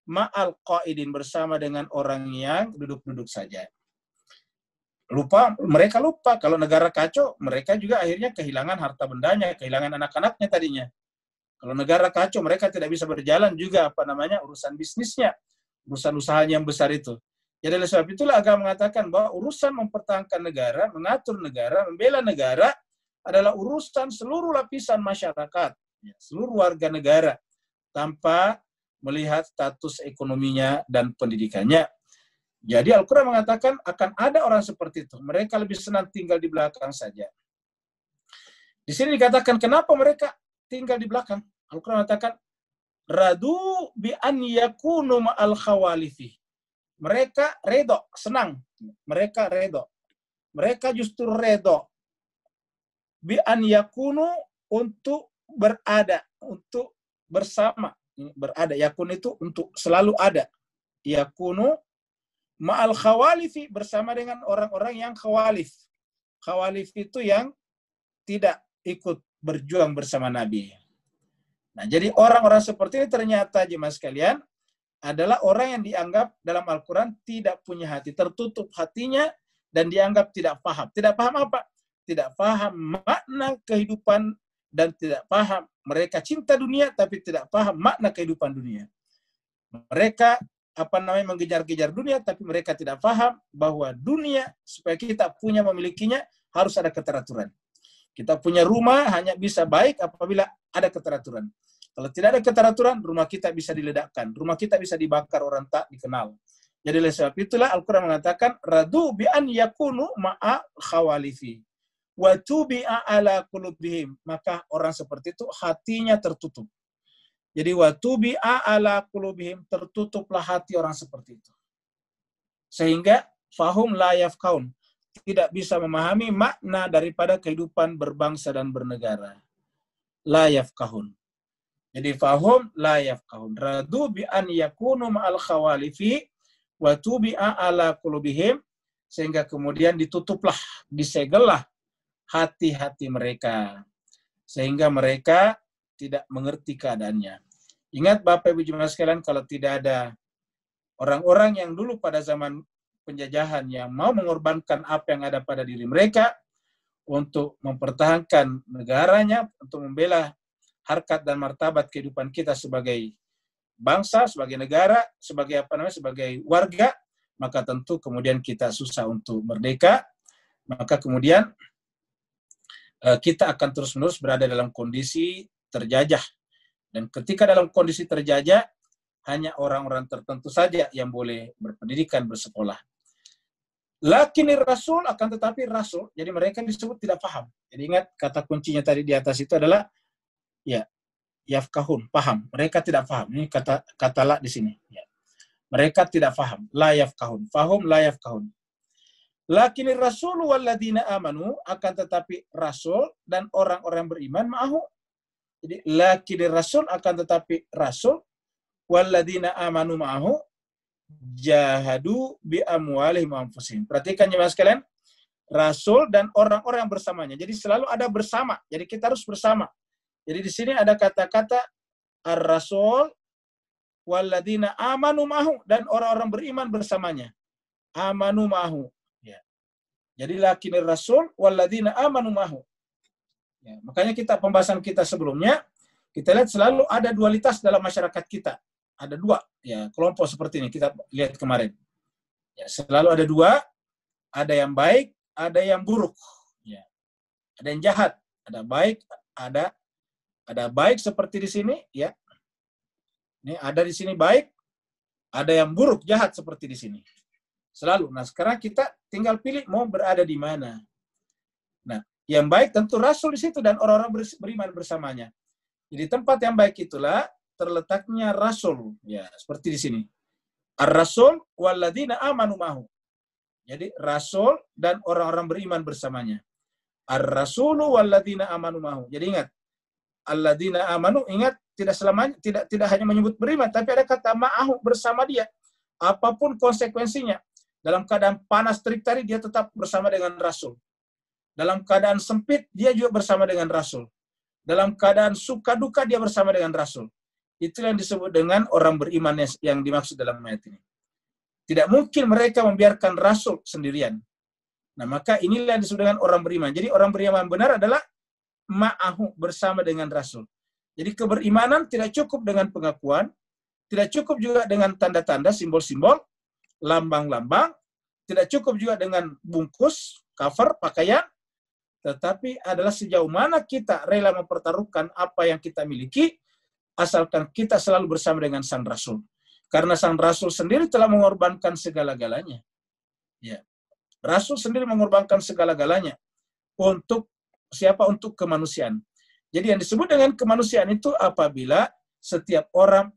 ma'al qaidin, bersama dengan orang yang duduk-duduk saja. Mereka lupa kalau negara kacau, mereka juga akhirnya kehilangan harta bendanya, kehilangan anak-anaknya tadinya. Kalau negara kacau, mereka tidak bisa berjalan juga urusan bisnisnya, urusan usahanya yang besar itu. Jadi oleh sebab itulah agama mengatakan bahwa urusan mempertahankan negara, mengatur negara, membela negara adalah urusan seluruh lapisan masyarakat, seluruh warga negara, tanpa melihat status ekonominya dan pendidikannya. Jadi Al-Quran mengatakan akan ada orang seperti itu. Mereka lebih senang tinggal di belakang saja. Di sini dikatakan kenapa mereka tinggal di belakang. Al-Quran mengatakan, radu bi an yakunu ma'al khawalifi. Mereka redho, senang. Mereka redho. Mereka justru redho. Bi an yakunu, untuk berada, untuk bersama. Berada, yakun itu untuk selalu ada. Yakunu ma'al khawalifi, bersama dengan orang-orang yang khawalif. Khawalif itu yang tidak ikut berjuang bersama Nabi. Nah, jadi orang-orang seperti ini ternyata, jemaah sekalian, adalah orang yang dianggap dalam Al-Quran tidak punya hati, tertutup hatinya, dan dianggap tidak paham. Tidak paham apa? Tidak paham makna kehidupan, dan tidak paham. Mereka cinta dunia, tapi tidak paham makna kehidupan dunia. Mereka mengejar-kejar dunia, tapi mereka tidak paham bahwa dunia, supaya kita memilikinya, harus ada keteraturan. Kita punya rumah hanya bisa baik apabila ada keteraturan. Kalau tidak ada keteraturan, rumah kita bisa diledakkan, rumah kita bisa dibakar orang tak dikenal. Jadi oleh sebab itulah Al-Quran mengatakan, radu bi an yakunu ma'a khawalifi wa tubi'a ala qulubihim. Maka orang seperti itu hatinya tertutup. Jadi wa tubi'a ala qulubihim, tertutuplah hati orang seperti itu. Sehingga fahum la yafqahun, tidak bisa memahami makna daripada kehidupan berbangsa dan bernegara. La yafqahun. Jadi fahum la yafqahun. Radu bi an yakunu ma'al khawalifi wa tubi'a ala qulubihim, sehingga kemudian ditutuplah, disegellah hati-hati mereka, sehingga mereka tidak mengerti keadaannya. Ingat Bapak Ibu jemaah sekalian, kalau tidak ada orang-orang yang dulu pada zaman penjajahan yang mau mengorbankan apa yang ada pada diri mereka untuk mempertahankan negaranya, untuk membela harkat dan martabat kehidupan kita sebagai bangsa, sebagai negara, sebagai warga, maka tentu kemudian kita susah untuk merdeka. Maka kemudian kita akan terus-menerus berada dalam kondisi terjajah. Dan ketika dalam kondisi terjajah, hanya orang-orang tertentu saja yang boleh berpendidikan, bersekolah. Lakinir Rasul, akan tetapi Rasul, jadi mereka disebut tidak paham. Jadi ingat kata kuncinya tadi di atas itu adalah yafkahun, paham. Mereka tidak paham. Ini kata la di sini. Ya. Mereka tidak paham. La yafkahun. Fahum la yafkahun. Lakinir Rasul walladina amanu, akan tetapi Rasul dan orang-orang beriman ma'ahu. Jadi lakinir Rasul, akan tetapi Rasul walladina amanu ma'ahu jahadu bi amwalihim wa anfusihim. Perhatikan jemaah sekalian, Rasul dan orang-orang bersamanya. Jadi selalu ada bersama. Jadi kita harus bersama. Jadi di sini ada kata-kata ar-Rasul walladina amanu ma'ahu, dan orang-orang beriman bersamanya. Amanu ma'ahu. Ya. Jadi lakinir Rasul walladina amanu ma'ahu. Ya, makanya pembahasan kita sebelumnya, kita lihat selalu ada dualitas dalam masyarakat kita. Ada dua kelompok seperti ini, kita lihat kemarin. Ya, selalu ada dua, ada yang baik, ada yang buruk. Ya. Ada yang jahat, ada baik, ada baik seperti di sini, ya. Ini ada di sini baik, ada yang buruk, jahat seperti di sini. Selalu. Nah, sekarang kita tinggal pilih mau berada di mana. Nah, yang baik tentu Rasul di situ dan orang-orang beriman bersamanya. Jadi tempat yang baik itulah terletaknya Rasul. Ya, seperti di sini. Ar-Rasul walladzina amanu ma'hu. Jadi Rasul dan orang-orang beriman bersamanya. Ar-Rasulu walladzina amanu ma'hu. Jadi ingat, alladzina amanu, ingat tidak selamanya tidak hanya menyebut beriman, tapi ada kata ma'ahu, bersama dia. Apapun konsekuensinya. Dalam keadaan panas terik tadi dia tetap bersama dengan Rasul. Dalam keadaan sempit dia juga bersama dengan Rasul. Dalam keadaan suka duka dia bersama dengan Rasul. Itu yang disebut dengan orang beriman yang dimaksud dalam ayat ini. Tidak mungkin mereka membiarkan Rasul sendirian. Nah, maka inilah yang disebut dengan orang beriman. Jadi orang beriman benar adalah ma'ahu, bersama dengan Rasul. Jadi keberimanan tidak cukup dengan pengakuan, tidak cukup juga dengan tanda-tanda, simbol-simbol, lambang-lambang, tidak cukup juga dengan bungkus, cover, pakaian, tetapi adalah sejauh mana kita rela mempertaruhkan apa yang kita miliki, asalkan kita selalu bersama dengan Sang Rasul. Karena Sang Rasul sendiri telah mengorbankan segala-galanya. Ya. Rasul sendiri mengorbankan segala-galanya. Untuk siapa? Untuk kemanusiaan. Jadi yang disebut dengan kemanusiaan itu apabila setiap orang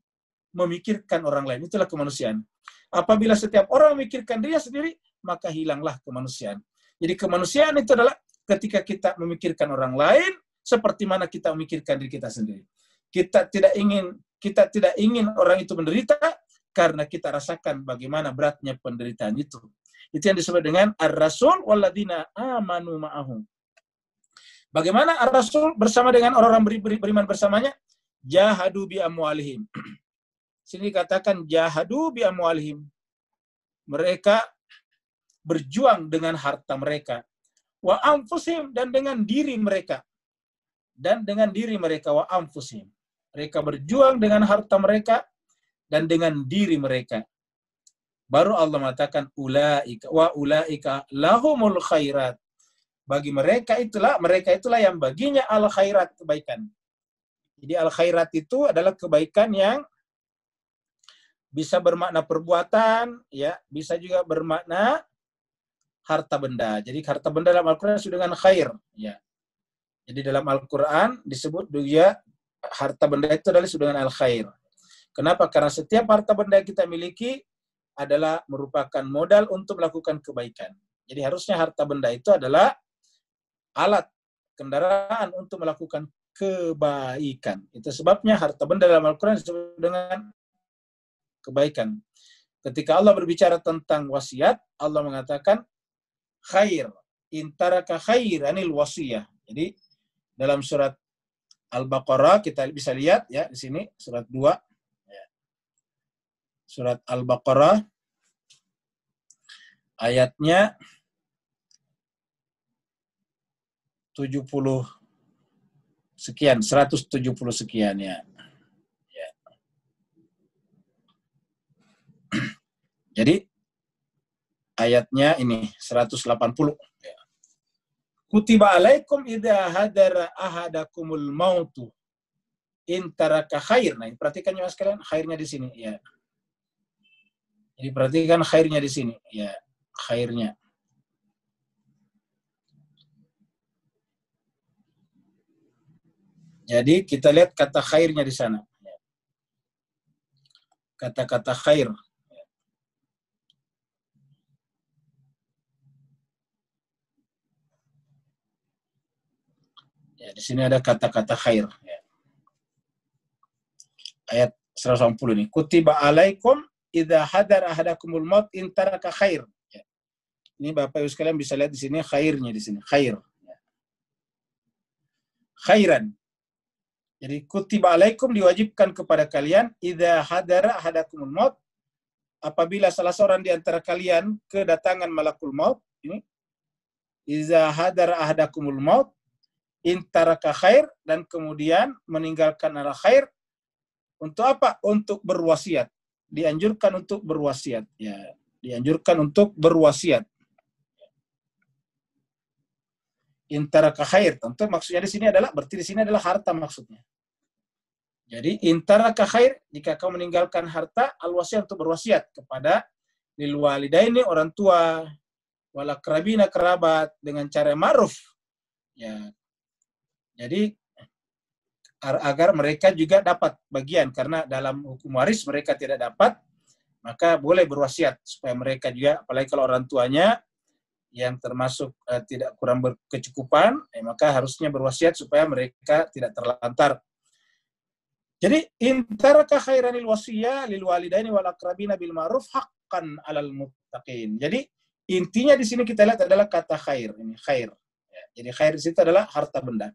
memikirkan orang lain. Itulah kemanusiaan. Apabila setiap orang memikirkan dirinya sendiri, maka hilanglah kemanusiaan. Jadi kemanusiaan itu adalah ketika kita memikirkan orang lain, seperti mana kita memikirkan diri kita sendiri. Kita tidak ingin orang itu menderita, karena kita rasakan bagaimana beratnya penderitaan itu. Itu yang disebut dengan ar-rasul walladzina amanu ma'ahu. Bagaimana ar-rasul bersama dengan orang-orang beriman bersamanya? Jahadu bi amwalihim. Sini dikatakan jahadu bi amwalihim. Mereka berjuang dengan harta mereka. Wa anfusihim, dan dengan diri mereka. Dan dengan diri mereka, wa anfusihim. Mereka berjuang dengan harta mereka dan dengan diri mereka. Baru Allah mengatakan ulaika wa ulaika lahumul khairat. Bagi mereka itulah yang baginya al khairat, kebaikan. Jadi al khairat itu adalah kebaikan yang bisa bermakna perbuatan, ya, bisa juga bermakna harta benda. Jadi harta benda dalam Al-Qur'an disebut dengan khair, ya. Jadi dalam Al-Qur'an disebut juga harta benda itu adalah disebut dengan al-khair. Kenapa? Karena setiap harta benda yang kita miliki adalah merupakan modal untuk melakukan kebaikan. Jadi harusnya harta benda itu adalah alat kendaraan untuk melakukan kebaikan. Itu sebabnya harta benda dalam Al-Qur'an disebut dengan kebaikan. Ketika Allah berbicara tentang wasiat, Allah mengatakan khair, intaraka khairanil wasiyah. Jadi dalam surat Al-Baqarah kita bisa lihat ya di sini surat 2 ya. Surat Al-Baqarah ayatnya 70 sekian, 170 sekian ya. Jadi ayatnya ini 180. Ya. Kutiba alaikum idza hadara ahadakumul mautu in taraka khair. Nah, perhatikan ya Mas kalian, khairnya di sini ya. Jadi perhatikan khairnya di sini ya, khairnya. Jadi kita lihat kata khairnya di sana. Kata-kata khair. Ya, di sini ada kata-kata khair. Ya. Ayat 180 ini. Kutiba alaikum idza hadar ahadakumul maut in taraka khair. Ya. Ini Bapak Ibu sekalian bisa lihat di sini khairnya di sini. Khair. Ya. Khairan. Jadi kutiba alaikum diwajibkan kepada kalian idza hadara ahadakumul maut, apabila salah seorang di antara kalian kedatangan malakul maut, ini idza hadara ahadakumul maut in taraka khair, dan kemudian meninggalkan al khair. Untuk apa? Untuk berwasiat. Dianjurkan untuk berwasiat ya, dianjurkan untuk berwasiat. In taraka khair, tentu maksudnya di sini adalah, berarti di sini adalah harta maksudnya. Jadi in taraka khair, jika kau meninggalkan harta, al wasiat, untuk berwasiat kepada lil walidaini orang tua, wal aqrabina kerabat dengan cara ma'ruf. Ya. Jadi agar mereka juga dapat bagian, karena dalam hukum waris mereka tidak dapat, maka boleh berwasiat supaya mereka juga, apalagi kalau orang tuanya yang termasuk tidak kurang berkecukupan, maka harusnya berwasiat supaya mereka tidak terlantar. Jadi intaraka khairanil wasiyah lil walidaini wal aqrabina bil ma'ruf haqqan 'alal muttaqin. Jadi intinya di sini kita lihat adalah kata khair. Ini khair. Ya, jadi khair di situ adalah harta benda.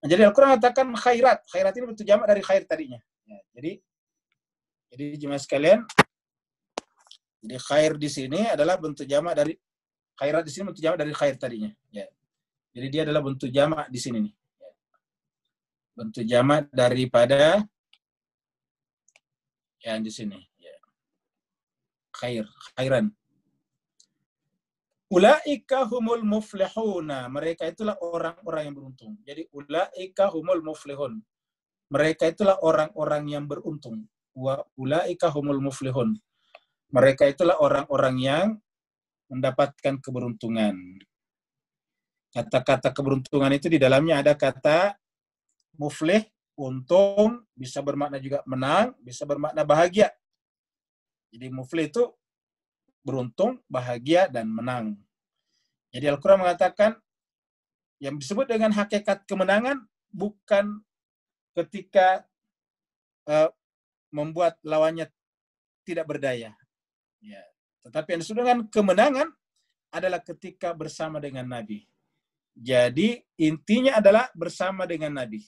Nah, jadi Al-Quran mengatakan khairat. Khairat ini bentuk jamak dari khair tadinya. Ya, jadi jemaah sekalian, jadi khair di sini adalah bentuk jamak dari khairat, di sini bentuk jamak dari khair tadinya. Ya. Jadi dia adalah bentuk jamak di sini nih. Ya. Bentuk jamak daripada yang di sini. Ya. Khairan. Ulaika humul muflihuna. Mereka itulah orang-orang yang beruntung. Jadi ulaika humul muflihun. Mereka itulah orang-orang yang beruntung. Wa ulaika humul muflihun. Mereka itulah orang-orang yang mendapatkan keberuntungan. Kata-kata keberuntungan itu di dalamnya ada kata muflih, untung, bisa bermakna juga menang, bisa bermakna bahagia. Jadi muflih itu beruntung, bahagia, dan menang. Jadi Al-Quran mengatakan yang disebut dengan hakikat kemenangan bukan ketika membuat lawannya tidak berdaya. Ya. Tetapi yang disebut dengan kemenangan adalah ketika bersama dengan Nabi. Jadi intinya adalah bersama dengan Nabi.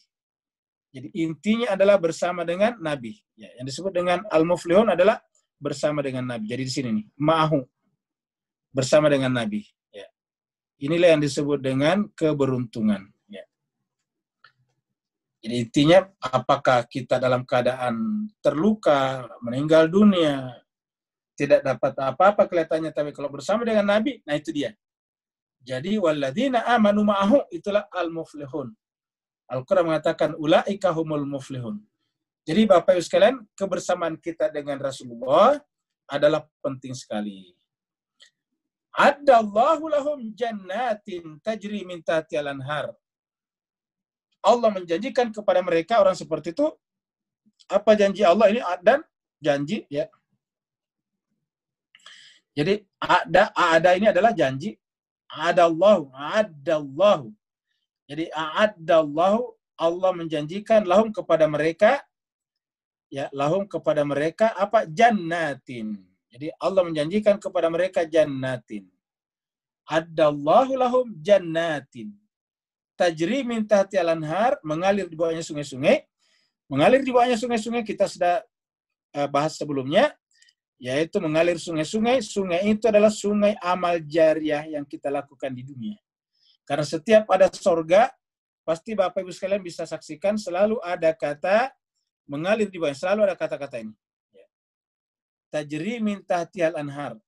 Jadi intinya adalah bersama dengan Nabi. Ya, yang disebut dengan al-muflihun adalah bersama dengan Nabi. Jadi di sini nih, ma'ahu, bersama dengan Nabi. Ya. Inilah yang disebut dengan keberuntungan. Ya. Jadi intinya, apakah kita dalam keadaan terluka, meninggal dunia, tidak dapat apa-apa kelihatannya, tapi kalau bersama dengan Nabi, nah itu dia. Jadi walladzina amanu ma'ahu, itulah al-muflihun. Al-Quran mengatakan ulaika humul muflihun. Jadi Bapak Ibu sekalian, kebersamaan kita dengan Rasulullah adalah penting sekali. Addallahu lahum jannatin tajri min tahtiha al-anhar. Allah menjanjikan kepada mereka orang seperti itu, apa janji Allah ini? Dan janji, ya. Jadi ada ini adalah janji. Adallahu. Jadi a'addallahu, Allah menjanjikan lahum kepada mereka, ya, lahum kepada mereka apa? Jannatin. Jadi Allah menjanjikan kepada mereka jannatin. Addallahu lahum jannatin. Tajri min tahtiha al-anhar, mengalir di bawahnya sungai-sungai. Mengalir di bawahnya sungai-sungai kita sudah bahas sebelumnya, yaitu mengalir sungai-sungai. Sungai itu adalah sungai amal jariah yang kita lakukan di dunia. Karena setiap ada sorga, pasti Bapak Ibu sekalian bisa saksikan selalu ada kata mengalir di bawah, selalu ada kata-kata ini. Tajri min tahtihal anhar.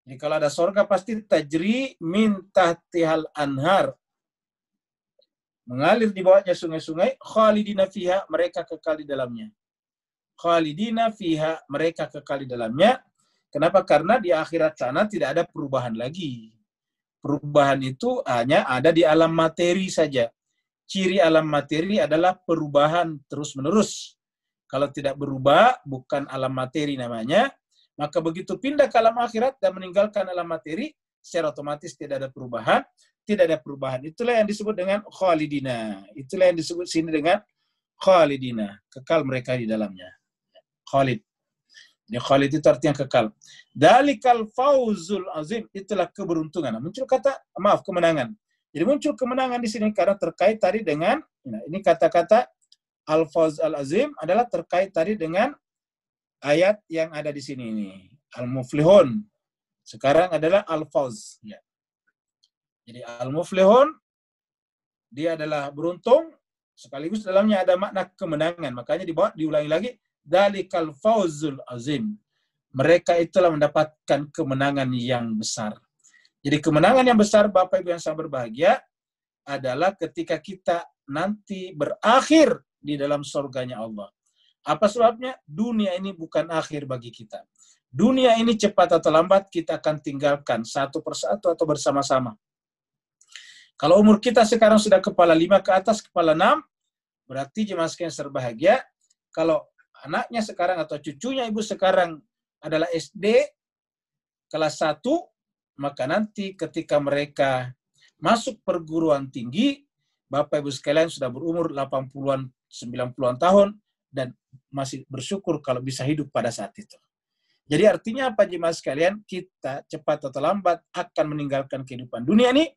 Jadi kalau ada sorga pasti tajri min tahtihal anhar. Mengalir di bawahnya sungai-sungai, khalidina fiha, mereka kekal di dalamnya. Khalidina fiha, mereka kekal di dalamnya. Kenapa? Karena di akhirat sana tidak ada perubahan lagi. Perubahan itu hanya ada di alam materi saja. Ciri alam materi adalah perubahan terus-menerus. Kalau tidak berubah, bukan alam materi namanya. Maka begitu pindah ke alam akhirat dan meninggalkan alam materi, secara otomatis tidak ada perubahan. Tidak ada perubahan. Itulah yang disebut dengan khalidina. Itulah yang disebut sini dengan khalidina. Kekal mereka di dalamnya. Khalid. Jadi Khalid itu artinya kekal. Dalikal fauzul azim, itulah keberuntungan. Muncul kata, kemenangan. Jadi muncul kemenangan di sini karena terkait tadi dengan, ini kata-kata al-fauz al-azim adalah terkait tadi dengan ayat yang ada di sini ini. Al-muflihun. Sekarang adalah al-fauz. Ya. Jadi al-muflihun, dia adalah beruntung, sekaligus dalamnya ada makna kemenangan. Makanya diulangi lagi, dalikal fauzul azim. Mereka itulah mendapatkan kemenangan yang besar. Jadi kemenangan yang besar, Bapak Ibu yang sangat berbahagia, adalah ketika kita nanti berakhir di dalam surganya Allah. Apa sebabnya? Dunia ini bukan akhir bagi kita. Dunia ini cepat atau lambat kita akan tinggalkan satu persatu atau bersama-sama. Kalau umur kita sekarang sudah kepala 5 ke atas, kepala 6, berarti jemaah sekalian berbahagia. Kalau anaknya sekarang atau cucunya ibu sekarang adalah SD kelas 1, maka nanti ketika mereka masuk perguruan tinggi, Bapak Ibu sekalian sudah berumur 80-an, 90-an tahun, dan masih bersyukur kalau bisa hidup pada saat itu. Jadi artinya apa jemaah sekalian? Kita cepat atau lambat akan meninggalkan kehidupan dunia ini,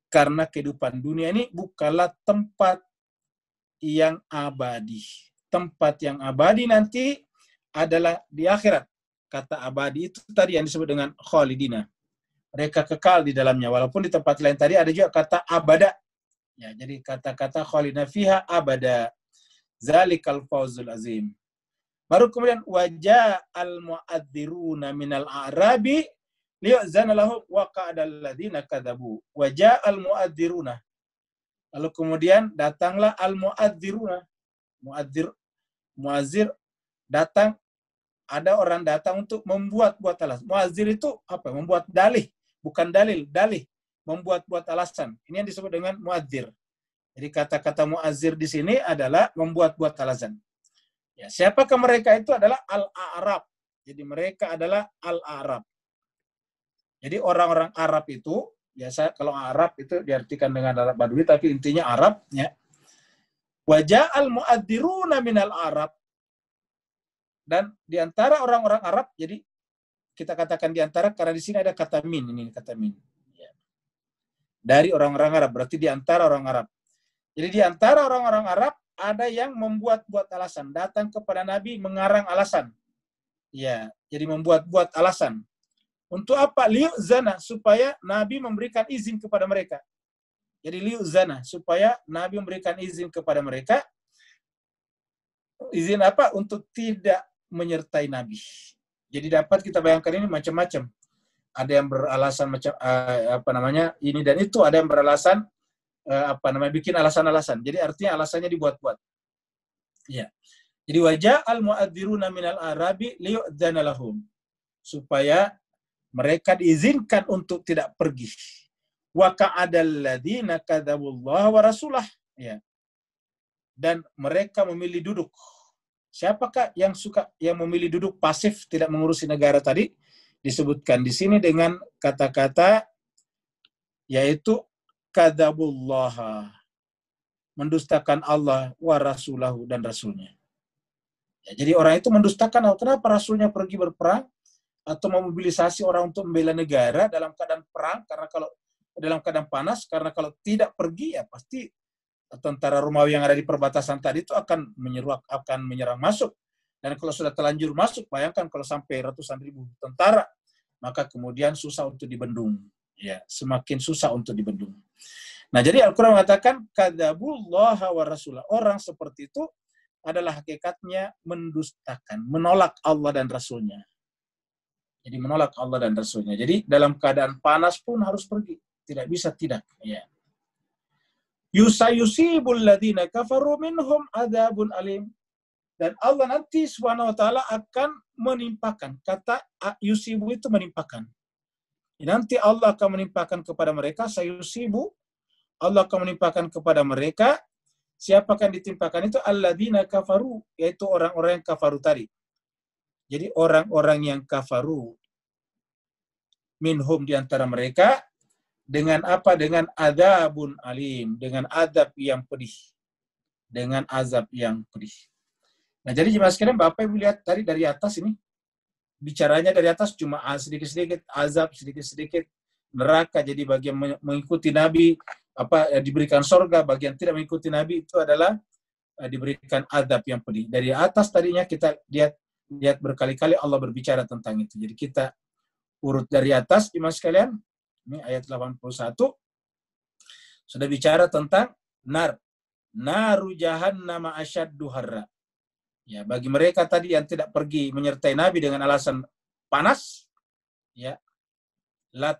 karena kehidupan dunia ini bukanlah tempat yang abadi. Tempat yang abadi nanti adalah di akhirat. Kata abadi itu tadi yang disebut dengan khalidina. Mereka kekal di dalamnya. Walaupun di tempat lain tadi ada juga kata abada. Ya, jadi kata-kata khalidina fiha abada. Zalikal fawzul azim. Baru kemudian wajah al-mu'adziruna minal a'rabi liya'zana lahum wa qa'adal ladzina kadzabu. Wajah al-mu'adziruna. Lalu kemudian datanglah al-mu'adziruna. Mu'adzir datang, ada orang datang untuk membuat alasan. Mu'adzir itu apa? Membuat dalih, bukan dalil, dalih, membuat alasan. Ini yang disebut dengan mu'adzir. Jadi kata-kata mu'adzir di sini adalah membuat alasan. Ya, siapakah mereka itu adalah al-A'rab. Jadi mereka adalah al-A'rab. Jadi orang-orang Arab itu, biasa kalau Arab itu diartikan dengan Arab Badui, tapi intinya Arab. Ya. Wajah al-mu'adziruna minal Arab. Dan di antara orang-orang Arab, jadi kita katakan di antara, karena di sini ada kata min, ini kata min. Ya. Dari orang-orang Arab, berarti di antara orang Arab. Jadi di antara orang-orang Arab, ada yang membuat alasan, datang kepada Nabi mengarang alasan. Ya, jadi membuat alasan. Untuk apa? Liu'zana, supaya Nabi memberikan izin kepada mereka. Jadi liu'zana, supaya Nabi memberikan izin kepada mereka. Izin apa? Untuk tidak menyertai Nabi. Jadi dapat kita bayangkan ini macam-macam. Ada yang beralasan macam ini dan itu, ada yang beralasan bikin alasan-alasan. Jadi artinya alasannya dibuat-buat. Ya. Jadi wajah al-mu'adziruna minal arabi liyu'dzana lahum, supaya mereka diizinkan untuk tidak pergi. Wa ka'adal ladzina kadzabullaha wa rasulah. Ya. Dan mereka memilih duduk. Siapakah yang memilih duduk pasif, tidak mengurusi negara tadi? Disebutkan di sini dengan kata-kata yaitu kadzabullaha, mendustakan Allah, wa rasulahu, dan rasulnya. Ya, jadi orang itu mendustakan Allah. Kenapa rasulnya pergi berperang atau memobilisasi orang untuk membela negara dalam keadaan perang, karena kalau dalam keadaan panas, karena kalau tidak pergi ya pasti tentara Romawi yang ada di perbatasan tadi itu akan menyerang masuk. Dan kalau sudah terlanjur masuk, bayangkan kalau sampai ratusan ribu tentara, maka kemudian susah untuk dibendung. Ya, semakin susah untuk dibendung. Nah, jadi Al-Quran mengatakan kadzabullaha wa rasulah. Orang seperti itu adalah hakikatnya mendustakan, menolak Allah dan Rasulnya. Jadi menolak Allah dan Rasulnya. Jadi dalam keadaan panas pun harus pergi. Tidak bisa tidak. Ya. Yusayusibul ladzina kafaru minhum adzabun alim. Dan Allah nanti Subhanahu wa taala akan menimpakan. Kata yusibu itu menimpakan. Nanti Allah akan menimpakan kepada mereka, sayusibu, Allah akan menimpakan kepada mereka. Siapakah yang ditimpakan itu? Alladzina kafaru, yaitu orang-orang yang kafaru tadi. Jadi orang-orang yang kafaru minhum, di antara mereka, dengan apa? Dengan adzabun alim, dengan azab yang pedih. Dengan azab yang pedih. Nah, jadi jemaah sekalian, Bapak Ibu lihat tadi dari atas ini, bicaranya dari atas cuma sedikit-sedikit azab, sedikit-sedikit neraka. Jadi bagian mengikuti Nabi diberikan sorga, bagian tidak mengikuti Nabi itu adalah diberikan azab yang pedih. Dari atas tadinya kita lihat berkali-kali Allah berbicara tentang itu. Jadi kita urut dari atas, jemaah sekalian. Ini ayat 81 sudah bicara tentang naru jahannam asyaddu harra. Ya, bagi mereka tadi yang tidak pergi menyertai Nabi dengan alasan panas, ya, la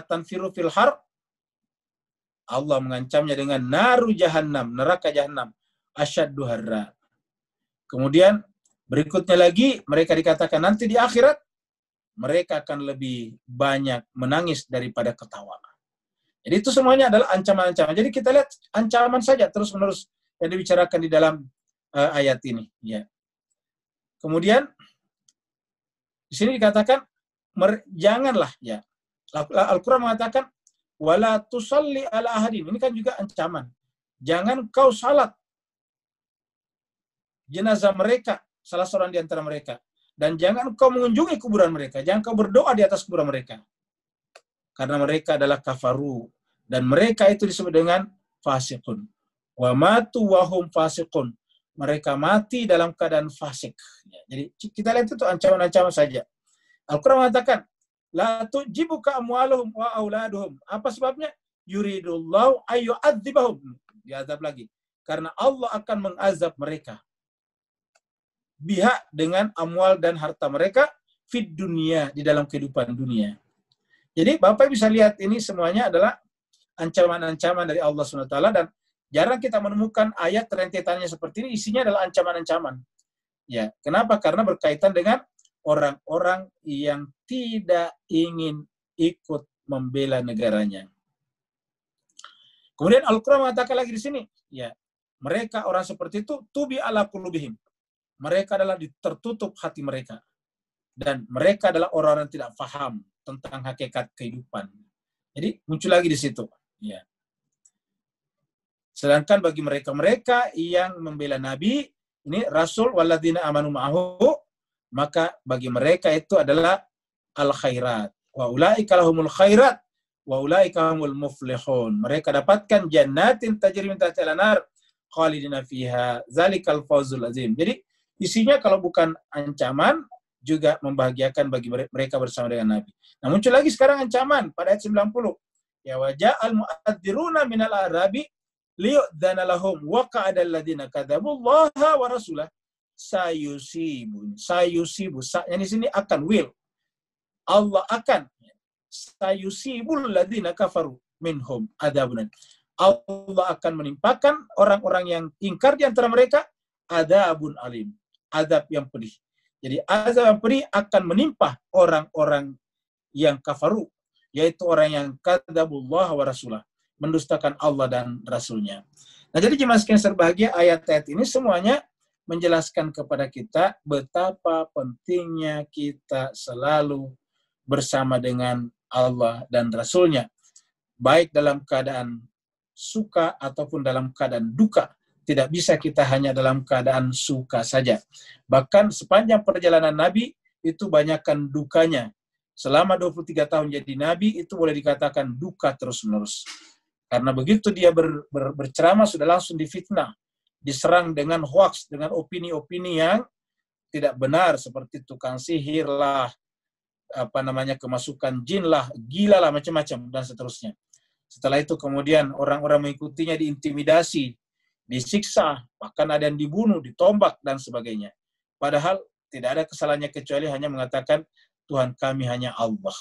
tanfiru fil har, Allah mengancamnya dengan naru jahannam, neraka jahannam, asyaddu harra. Kemudian berikutnya lagi mereka dikatakan nanti di akhirat mereka akan lebih banyak menangis daripada ketawa. Jadi itu semuanya adalah ancaman-ancaman. Jadi kita lihat ancaman saja terus-menerus yang dibicarakan di dalam ayat ini. Ya. Kemudian di sini dikatakan janganlah, ya. Al-Quran mengatakan wala tusalli ala ahadin. Ini kan juga ancaman. Jangan kau salat jenazah mereka, salah seorang di antara mereka. Dan jangan kau mengunjungi kuburan mereka. Jangan kau berdoa di atas kuburan mereka. Karena mereka adalah kafaru. Dan mereka itu disebut dengan fasikun. Wa matu wahum fasikun. Mereka mati dalam keadaan fasik. Jadi kita lihat itu ancaman-ancaman saja. Al-Quran mengatakan, la tujibuka amwaluhum wa auladuhum. Apa sebabnya? Yuridullahu ayyu'adzibahum. Diazab lagi. Karena Allah akan mengazab mereka. Biha dengan amwal dan harta mereka fid dunia, di dalam kehidupan dunia. Jadi Bapak bisa lihat ini semuanya adalah ancaman-ancaman dari Allah SWT, dan jarang kita menemukan ayat rentetannya seperti ini, isinya adalah ancaman-ancaman. Ya, kenapa? Karena berkaitan dengan orang-orang yang tidak ingin ikut membela negaranya. Kemudian Al-Quran mengatakan lagi di sini, ya, mereka orang seperti itu tubi ala qulubihim. Mereka adalah tertutup hati mereka. Dan mereka adalah orang-orang yang tidak paham tentang hakikat kehidupan. Jadi muncul lagi di situ. Ya. Sedangkan bagi mereka-mereka yang membela Nabi, ini Rasul walladzina amanu ma'ahu, maka bagi mereka itu adalah al-khairat. Wa ulaika lahumul khairat wa ulaika humul muflihun. Mereka dapatkan jannatin tajri min tahtiha al-anhar khalidina fiha. Zalikal fawzul azim. Jadi isinya kalau bukan ancaman, juga membahagiakan bagi mereka bersama dengan Nabi. Nah, muncul lagi sekarang ancaman pada ayat 90. Ya waja'al mu'adziruna minal arabi liyu'dzana lahum wa qa'adal ladina kadzabullaha wa rasulah sayusibu. Yang di sini akan will. Allah akan sayusibul ladina kafaru minhum adzabun. Allah akan menimpakan orang-orang yang ingkar di antara mereka adzabun alim. Azab yang pedih. Jadi azab yang pedih akan menimpa orang-orang yang kafaru, yaitu orang yang kadzabullah wa rasulah, mendustakan Allah dan Rasulnya. Nah, jadi jemaah sekalian berbahagia, ayat-ayat ini semuanya menjelaskan kepada kita betapa pentingnya kita selalu bersama dengan Allah dan Rasulnya, baik dalam keadaan suka ataupun dalam keadaan duka. Tidak bisa kita hanya dalam keadaan suka saja. Bahkan sepanjang perjalanan Nabi, itu banyakkan dukanya. Selama 23 tahun jadi Nabi, itu boleh dikatakan duka terus-menerus. Karena begitu dia berceramah, sudah langsung difitnah. Diserang dengan hoax, dengan opini-opini yang tidak benar, seperti tukang sihir lah, kemasukan jin lah, gila lah, macam-macam, dan seterusnya. Setelah itu kemudian orang-orang mengikutinya diintimidasi, disiksa, bahkan ada yang dibunuh, ditombak, dan sebagainya. Padahal tidak ada kesalahannya kecuali hanya mengatakan Tuhan kami hanya Allah.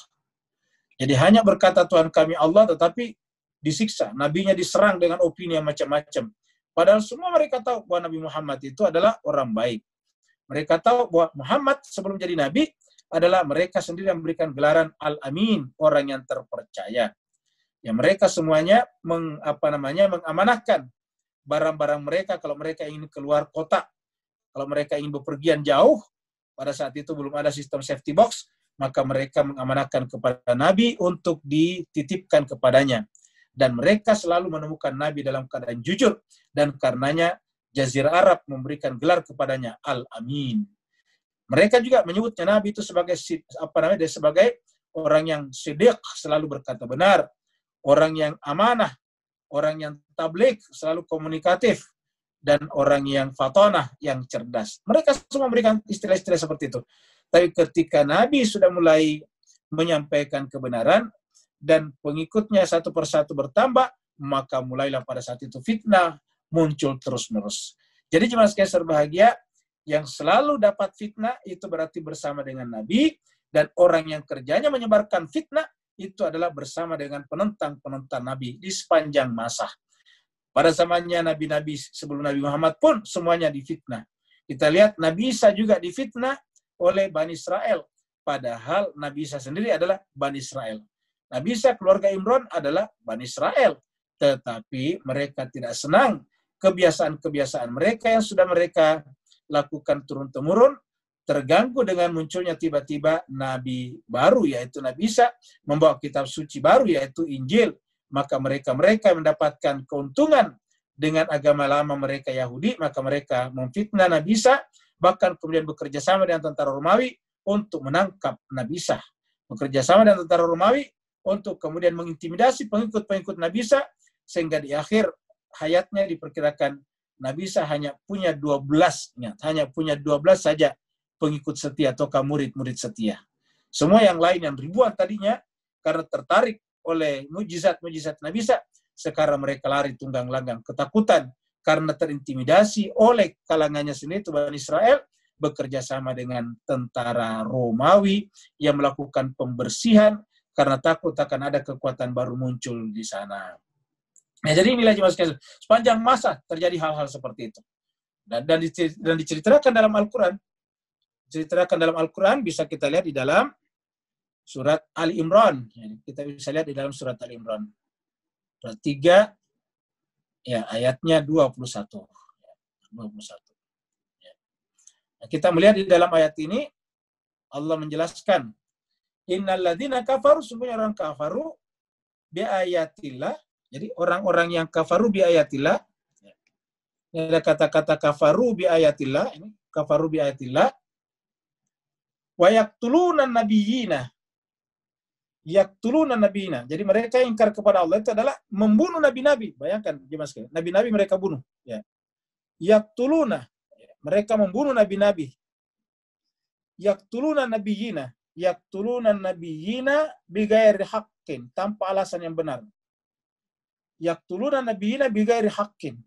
Jadi hanya berkata Tuhan kami Allah, tetapi disiksa. Nabinya diserang dengan opini yang macam-macam. Padahal semua mereka tahu bahwa Nabi Muhammad itu adalah orang baik. Mereka tahu bahwa Muhammad sebelum jadi Nabi adalah mereka sendiri yang memberikan gelaran Al-Amin, orang yang terpercaya. Ya, mereka semuanya mengamanahkan barang-barang mereka kalau mereka ingin keluar kota, kalau mereka ingin bepergian jauh. Pada saat itu belum ada sistem safety box, maka mereka mengamanahkan kepada Nabi untuk dititipkan kepadanya. Dan mereka selalu menemukan Nabi dalam keadaan jujur, dan karenanya Jazirah Arab memberikan gelar kepadanya Al-Amin. Mereka juga menyebutnya Nabi itu sebagai sebagai orang yang siddiq, selalu berkata benar, orang yang amanah, orang yang tabligh, selalu komunikatif, dan orang yang fatonah, yang cerdas. Mereka semua memberikan istilah-istilah seperti itu. Tapi ketika Nabi sudah mulai menyampaikan kebenaran, dan pengikutnya satu persatu bertambah, maka mulailah pada saat itu fitnah muncul terus-menerus. Jadi jemaah sekalian berbahagia, yang selalu dapat fitnah itu berarti bersama dengan Nabi, dan orang yang kerjanya menyebarkan fitnah itu adalah bersama dengan penentang-penentang Nabi di sepanjang masa. Pada zamannya Nabi-Nabi sebelum Nabi Muhammad pun semuanya difitnah. Kita lihat Nabi Isa juga difitnah oleh Bani Israel. padahal Nabi Isa sendiri adalah Bani Israel. Nabi Isa keluarga Imran adalah Bani Israel, tetapi mereka tidak senang kebiasaan-kebiasaan mereka yang sudah mereka lakukan turun-temurun, terganggu dengan munculnya tiba-tiba Nabi baru, yaitu Nabi Isa, membawa kitab suci baru, yaitu Injil. Maka mereka yang mendapatkan keuntungan dengan agama lama mereka Yahudi, maka mereka memfitnah Nabi Isa, bahkan kemudian bekerja sama dengan tentara Romawi untuk menangkap Nabi Isa. Bekerja sama dengan tentara Romawi untuk kemudian mengintimidasi pengikut-pengikut Nabi Isa, sehingga di akhir hayatnya diperkirakan Nabi Isa hanya punya 12, hanya punya 12 saja pengikut setia atau murid-murid setia. Semua yang lain yang ribuan tadinya karena tertarik oleh mujizat-mujizat Nabi Isa, sekarang mereka lari tunggang langgang ketakutan karena terintimidasi oleh kalangannya sendiri, itu Bani Israel, bekerja sama dengan tentara Romawi yang melakukan pembersihan karena takut akan ada kekuatan baru muncul di sana. Nah, jadi inilah jemaah sekalian, sepanjang masa terjadi hal-hal seperti itu. Dan diceritakan dalam Al-Quran. Diceritakan dalam Al-Quran bisa kita lihat di dalam surat Ali Imran. Kita bisa lihat di dalam surat Ali Imran. Surat 3, ya, ayatnya 21. 21. Ya. Nah, kita melihat di dalam ayat ini, Allah menjelaskan, innalladzina kafaru, sungguhnya orang kafaru, bi ayatillah. Jadi orang-orang yang kafaru bi ayatillah, ini ada kata-kata kafaru bi ayatillah, ini kafaru bi ayatillah, wa yaqtuluna nabiyina. Yaqtuluna nabiyina. Jadi mereka yang ingkar kepada Allah itu adalah membunuh nabi-nabi. Bayangkan, gimana sekali? Nabi-nabi mereka bunuh. Ya. Yaqtuluna. Mereka membunuh nabi-nabi. Yaqtuluna nabiyina. Yaqtuluna nabiyina bighairi haqqin. Tanpa alasan yang benar. Yaqtuluna nabiyina bighairi haqqin.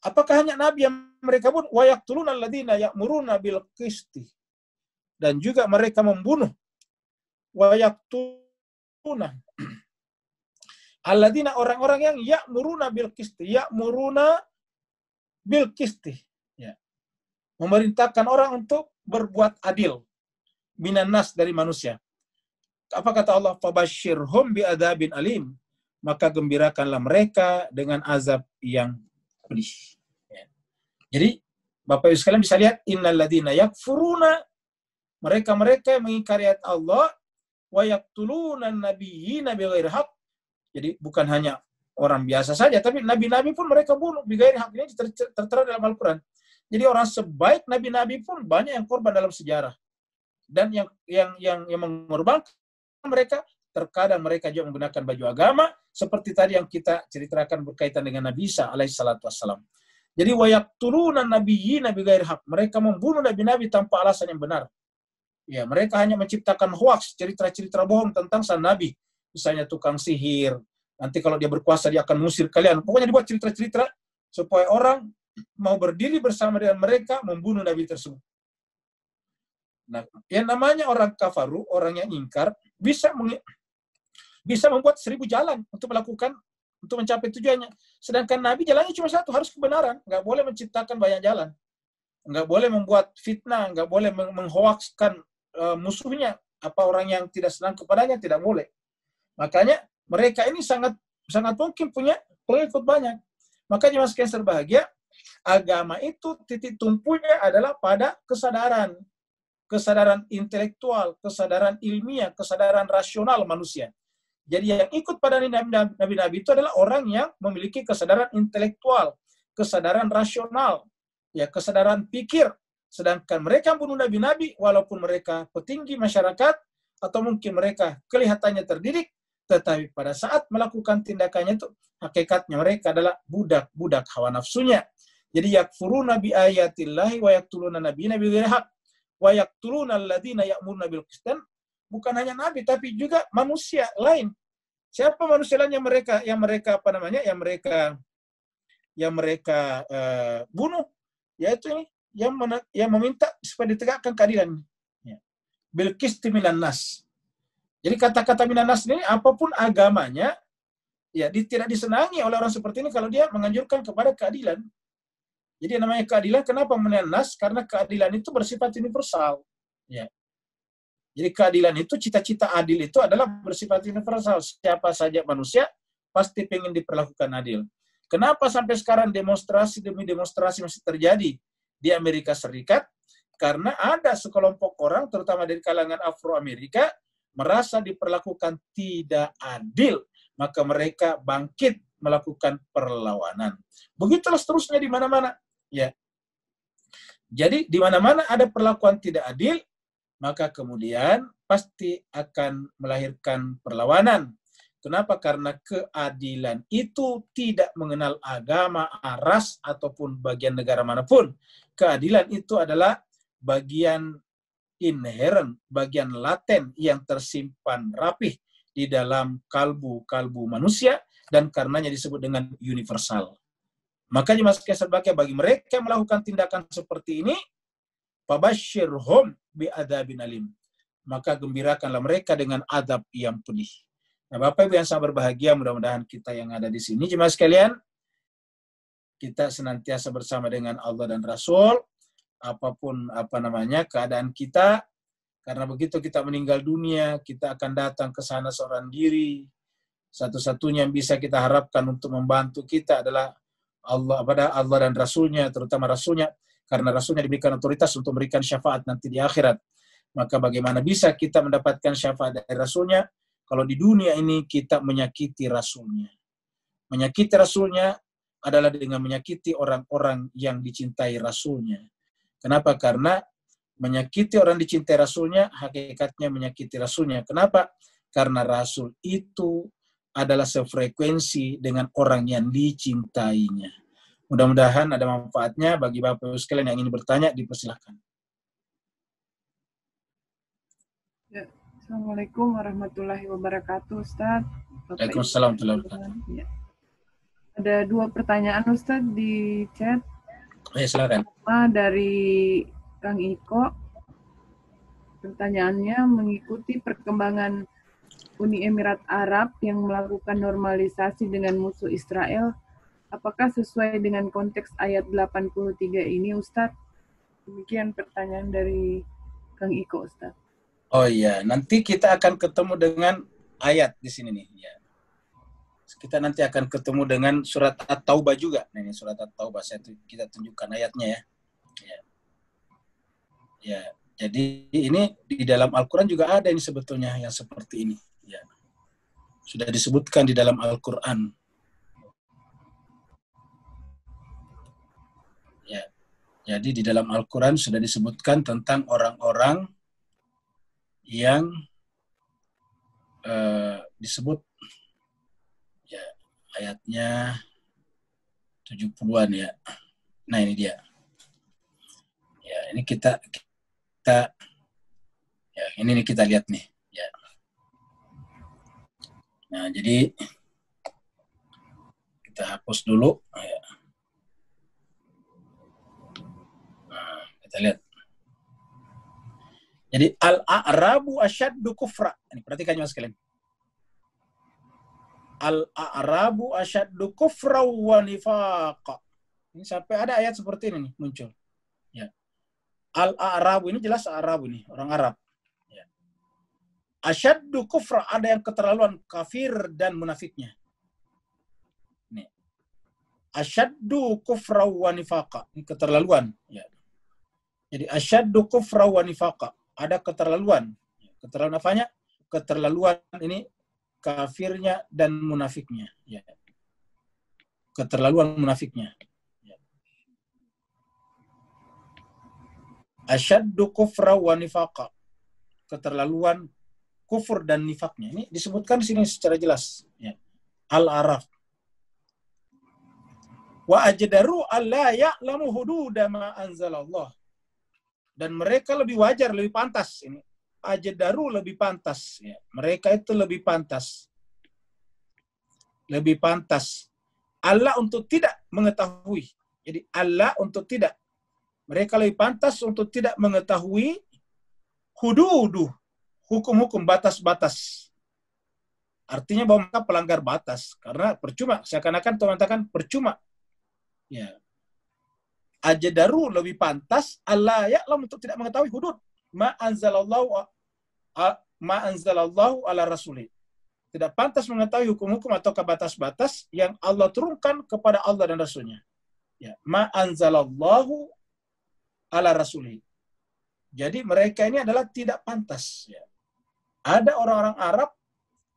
Apakah hanya nabi yang mereka bunuh? Wa yaqtuluna alladziina ya'muruna bil qisti. Dan juga mereka membunuh wa yaqtuluna alladzina, orang-orang yang ya'muruna bil qisti, ya'muruna bil qisti, ya, memerintahkan orang untuk berbuat adil, minan nas, dari manusia. Apa kata Allah? Fabashshirhum bi'adzabin alim, maka gembirakanlah mereka dengan azab yang pedih. Ya. Jadi Bapak Ibu sekalian bisa lihat, innalladzina yakfuruna, mereka-mereka yang mengingkari ayat Allah, wa yaqtuluna nabiyina bighairi haqq. Jadi bukan hanya orang biasa saja, tapi nabi-nabi pun mereka bunuh bighairi haqq. Ini tertera dalam Al-Quran. Jadi orang sebaik nabi-nabi pun banyak yang korban dalam sejarah. Dan yang mengorbankan mereka, terkadang mereka juga menggunakan baju agama seperti tadi yang kita ceritakan berkaitan dengan Nabi Isa alaihissalatu wassalam. Jadi wa yaqtuluna nabiyina bighairi haqq. Mereka membunuh nabi-nabi tanpa alasan yang benar. Ya, mereka hanya menciptakan hoaks, cerita-cerita bohong tentang sang nabi. Misalnya tukang sihir, nanti kalau dia berkuasa dia akan mengusir kalian. Pokoknya dibuat cerita-cerita supaya orang mau berdiri bersama dengan mereka membunuh nabi tersebut. Nah, yang namanya orang kafaru, orang yang ingkar, bisa membuat 1000 jalan untuk mencapai tujuannya. Sedangkan nabi jalannya cuma satu, harus kebenaran. Nggak boleh menciptakan banyak jalan. Nggak boleh membuat fitnah, nggak boleh menghoakskan musuhnya, apa orang yang tidak senang kepadanya, tidak boleh. Makanya mereka ini sangat mungkin punya pengikut banyak. Makanya mas sekalian berbahagia, agama itu titik tumpunya adalah pada kesadaran intelektual, kesadaran ilmiah, kesadaran rasional manusia. Jadi yang ikut pada nabi-nabi itu adalah orang yang memiliki kesadaran intelektual, kesadaran rasional, ya, kesadaran pikir. Sedangkan mereka bunuh nabi-nabi, walaupun mereka petinggi masyarakat, atau mungkin mereka kelihatannya terdidik, tetapi pada saat melakukan tindakannya itu, hakikatnya mereka adalah budak-budak hawa nafsunya. Jadi yakfuruna bi ayatillahi wa yaqtuluna nabiyina bighairi haqq wa yaqtuluna alladzina ya'muruna bil qist. Bukan hanya nabi, tapi juga manusia lain. Siapa manusia lain yang mereka bunuh? Yaitu ini yang meminta supaya ditegakkan keadilan. Ya. Bil qisti minan nas. Jadi kata-kata minan nas ini apapun agamanya, ya tidak disenangi oleh orang seperti ini kalau dia menganjurkan kepada keadilan. Jadi namanya keadilan, kenapa minan nas? Karena keadilan itu bersifat universal. Ya. Jadi keadilan itu, cita-cita adil itu adalah bersifat universal. Siapa saja manusia pasti ingin diperlakukan adil. Kenapa sampai sekarang demonstrasi demi demonstrasi masih terjadi di Amerika Serikat? Karena ada sekelompok orang, terutama dari kalangan Afro-Amerika, merasa diperlakukan tidak adil. Maka mereka bangkit melakukan perlawanan. Begitulah seterusnya di mana-mana. Ya. Jadi di mana-mana ada perlakuan tidak adil, maka kemudian pasti akan melahirkan perlawanan. Kenapa? Karena keadilan itu tidak mengenal agama, ras, ataupun bagian negara manapun. Keadilan itu adalah bagian inherent, bagian laten yang tersimpan rapih di dalam kalbu manusia, dan karenanya disebut dengan universal. Makanya Mas Kaisar Bakia, bagi mereka yang melakukan tindakan seperti ini, Fabashirhum bi'adzabin alim. Maka gembirakanlah mereka dengan adab yang pedih. Nah, Bapak Ibu yang sangat berbahagia, mudah-mudahan kita yang ada di sini, jemaah sekalian, kita senantiasa bersama dengan Allah dan Rasul, apapun keadaan kita, karena begitu kita meninggal dunia, kita akan datang ke sana seorang diri. Satu-satunya yang bisa kita harapkan untuk membantu kita adalah Allah dan Rasulnya, terutama Rasulnya, karena Rasulnya diberikan otoritas untuk memberikan syafaat nanti di akhirat. Maka bagaimana bisa kita mendapatkan syafaat dari Rasulnya kalau di dunia ini kita menyakiti Rasulnya? Menyakiti Rasulnya adalah dengan menyakiti orang-orang yang dicintai Rasulnya. Kenapa? Karena menyakiti orang dicintai Rasulnya, hakikatnya menyakiti Rasulnya. Kenapa? Karena Rasul itu adalah sefrekuensi dengan orang yang dicintainya. Mudah-mudahan ada manfaatnya bagi Bapak Ibu sekalian yang ingin bertanya, dipersilahkan. Ya. Assalamualaikum warahmatullahi wabarakatuh, Ustaz. Waalaikumsalam warahmatullahi wabarakatuh. Ya. Ada 2 pertanyaan, Ustaz, di chat. Ya, silakan. Pertama dari Kang Iko. Pertanyaannya, mengikuti perkembangan Uni Emirat Arab yang melakukan normalisasi dengan musuh Israel, apakah sesuai dengan konteks ayat 83 ini, Ustaz? Demikian pertanyaan dari Kang Iko, Ustaz. Oh iya, nanti kita akan ketemu dengan ayat di sini nih. Ya. Kita nanti akan ketemu dengan surat At-Taubah juga. Nah, ini surat At-Taubah, kita tunjukkan ayatnya ya. Ya, jadi ini di dalam Al-Quran juga ada ini sebetulnya yang seperti ini. Ya. Sudah disebutkan di dalam Al-Quran. Ya. Jadi di dalam Al-Quran sudah disebutkan tentang orang-orang yang disebut ya ayatnya 70-an ya. Nah, ini dia. Ya, ini kita ya, ini nih kita lihat nih, ya. Nah, jadi kita hapus dulu, ya. Nah, kita lihat. Jadi al-a'rabu asyaddu kufra. Ini perhatikan Mas sekalian. Al-a'rabu asyaddu kufra wa nifaqa. Ini sampai ada ayat seperti ini nih muncul. Ya. Al-a'rabu ini jelas Arabu nih, orang Arab. Ya. Asyaddu kufra, ada yang keterlaluan kafir dan munafiknya. Nih. Asyaddu kufra wa nifaqa. Ini keterlaluan, ya. Jadi asyaddu kufra wa nifaqa. Ada keterlaluan. Keterlaluan apanya? Keterlaluan ini kafirnya dan munafiknya. Ya. Keterlaluan munafiknya. Ya. Asyaddu kufra wa nifaqa. Keterlaluan kufur dan nifaknya. Ini disebutkan di sini secara jelas. Ya. Al-Araf. Wa ajdaru alla ya'lamu hududa ma anzalallah. Dan mereka lebih wajar, lebih pantas. Ini ajdaru lebih pantas. Ya. Mereka itu lebih pantas. Lebih pantas. Allah untuk tidak mengetahui. Jadi Allah untuk tidak. Mereka lebih pantas untuk tidak mengetahui hududu, hukum-hukum batas-batas. Artinya bahwa mereka pelanggar batas. Karena percuma. Seakan-akan Tuhan katakan percuma. Ya. Ajdaru lebih pantas Allah ya'lam untuk tidak mengetahui hudud, ma anzalallahu ala rasuli. Tidak pantas mengetahui hukum-hukum atau batas-batas yang Allah turunkan kepada Allah dan Rasulnya. Ya, ma anzalallahu ala rasuli. Jadi mereka ini adalah tidak pantas. Ya. Ada orang-orang Arab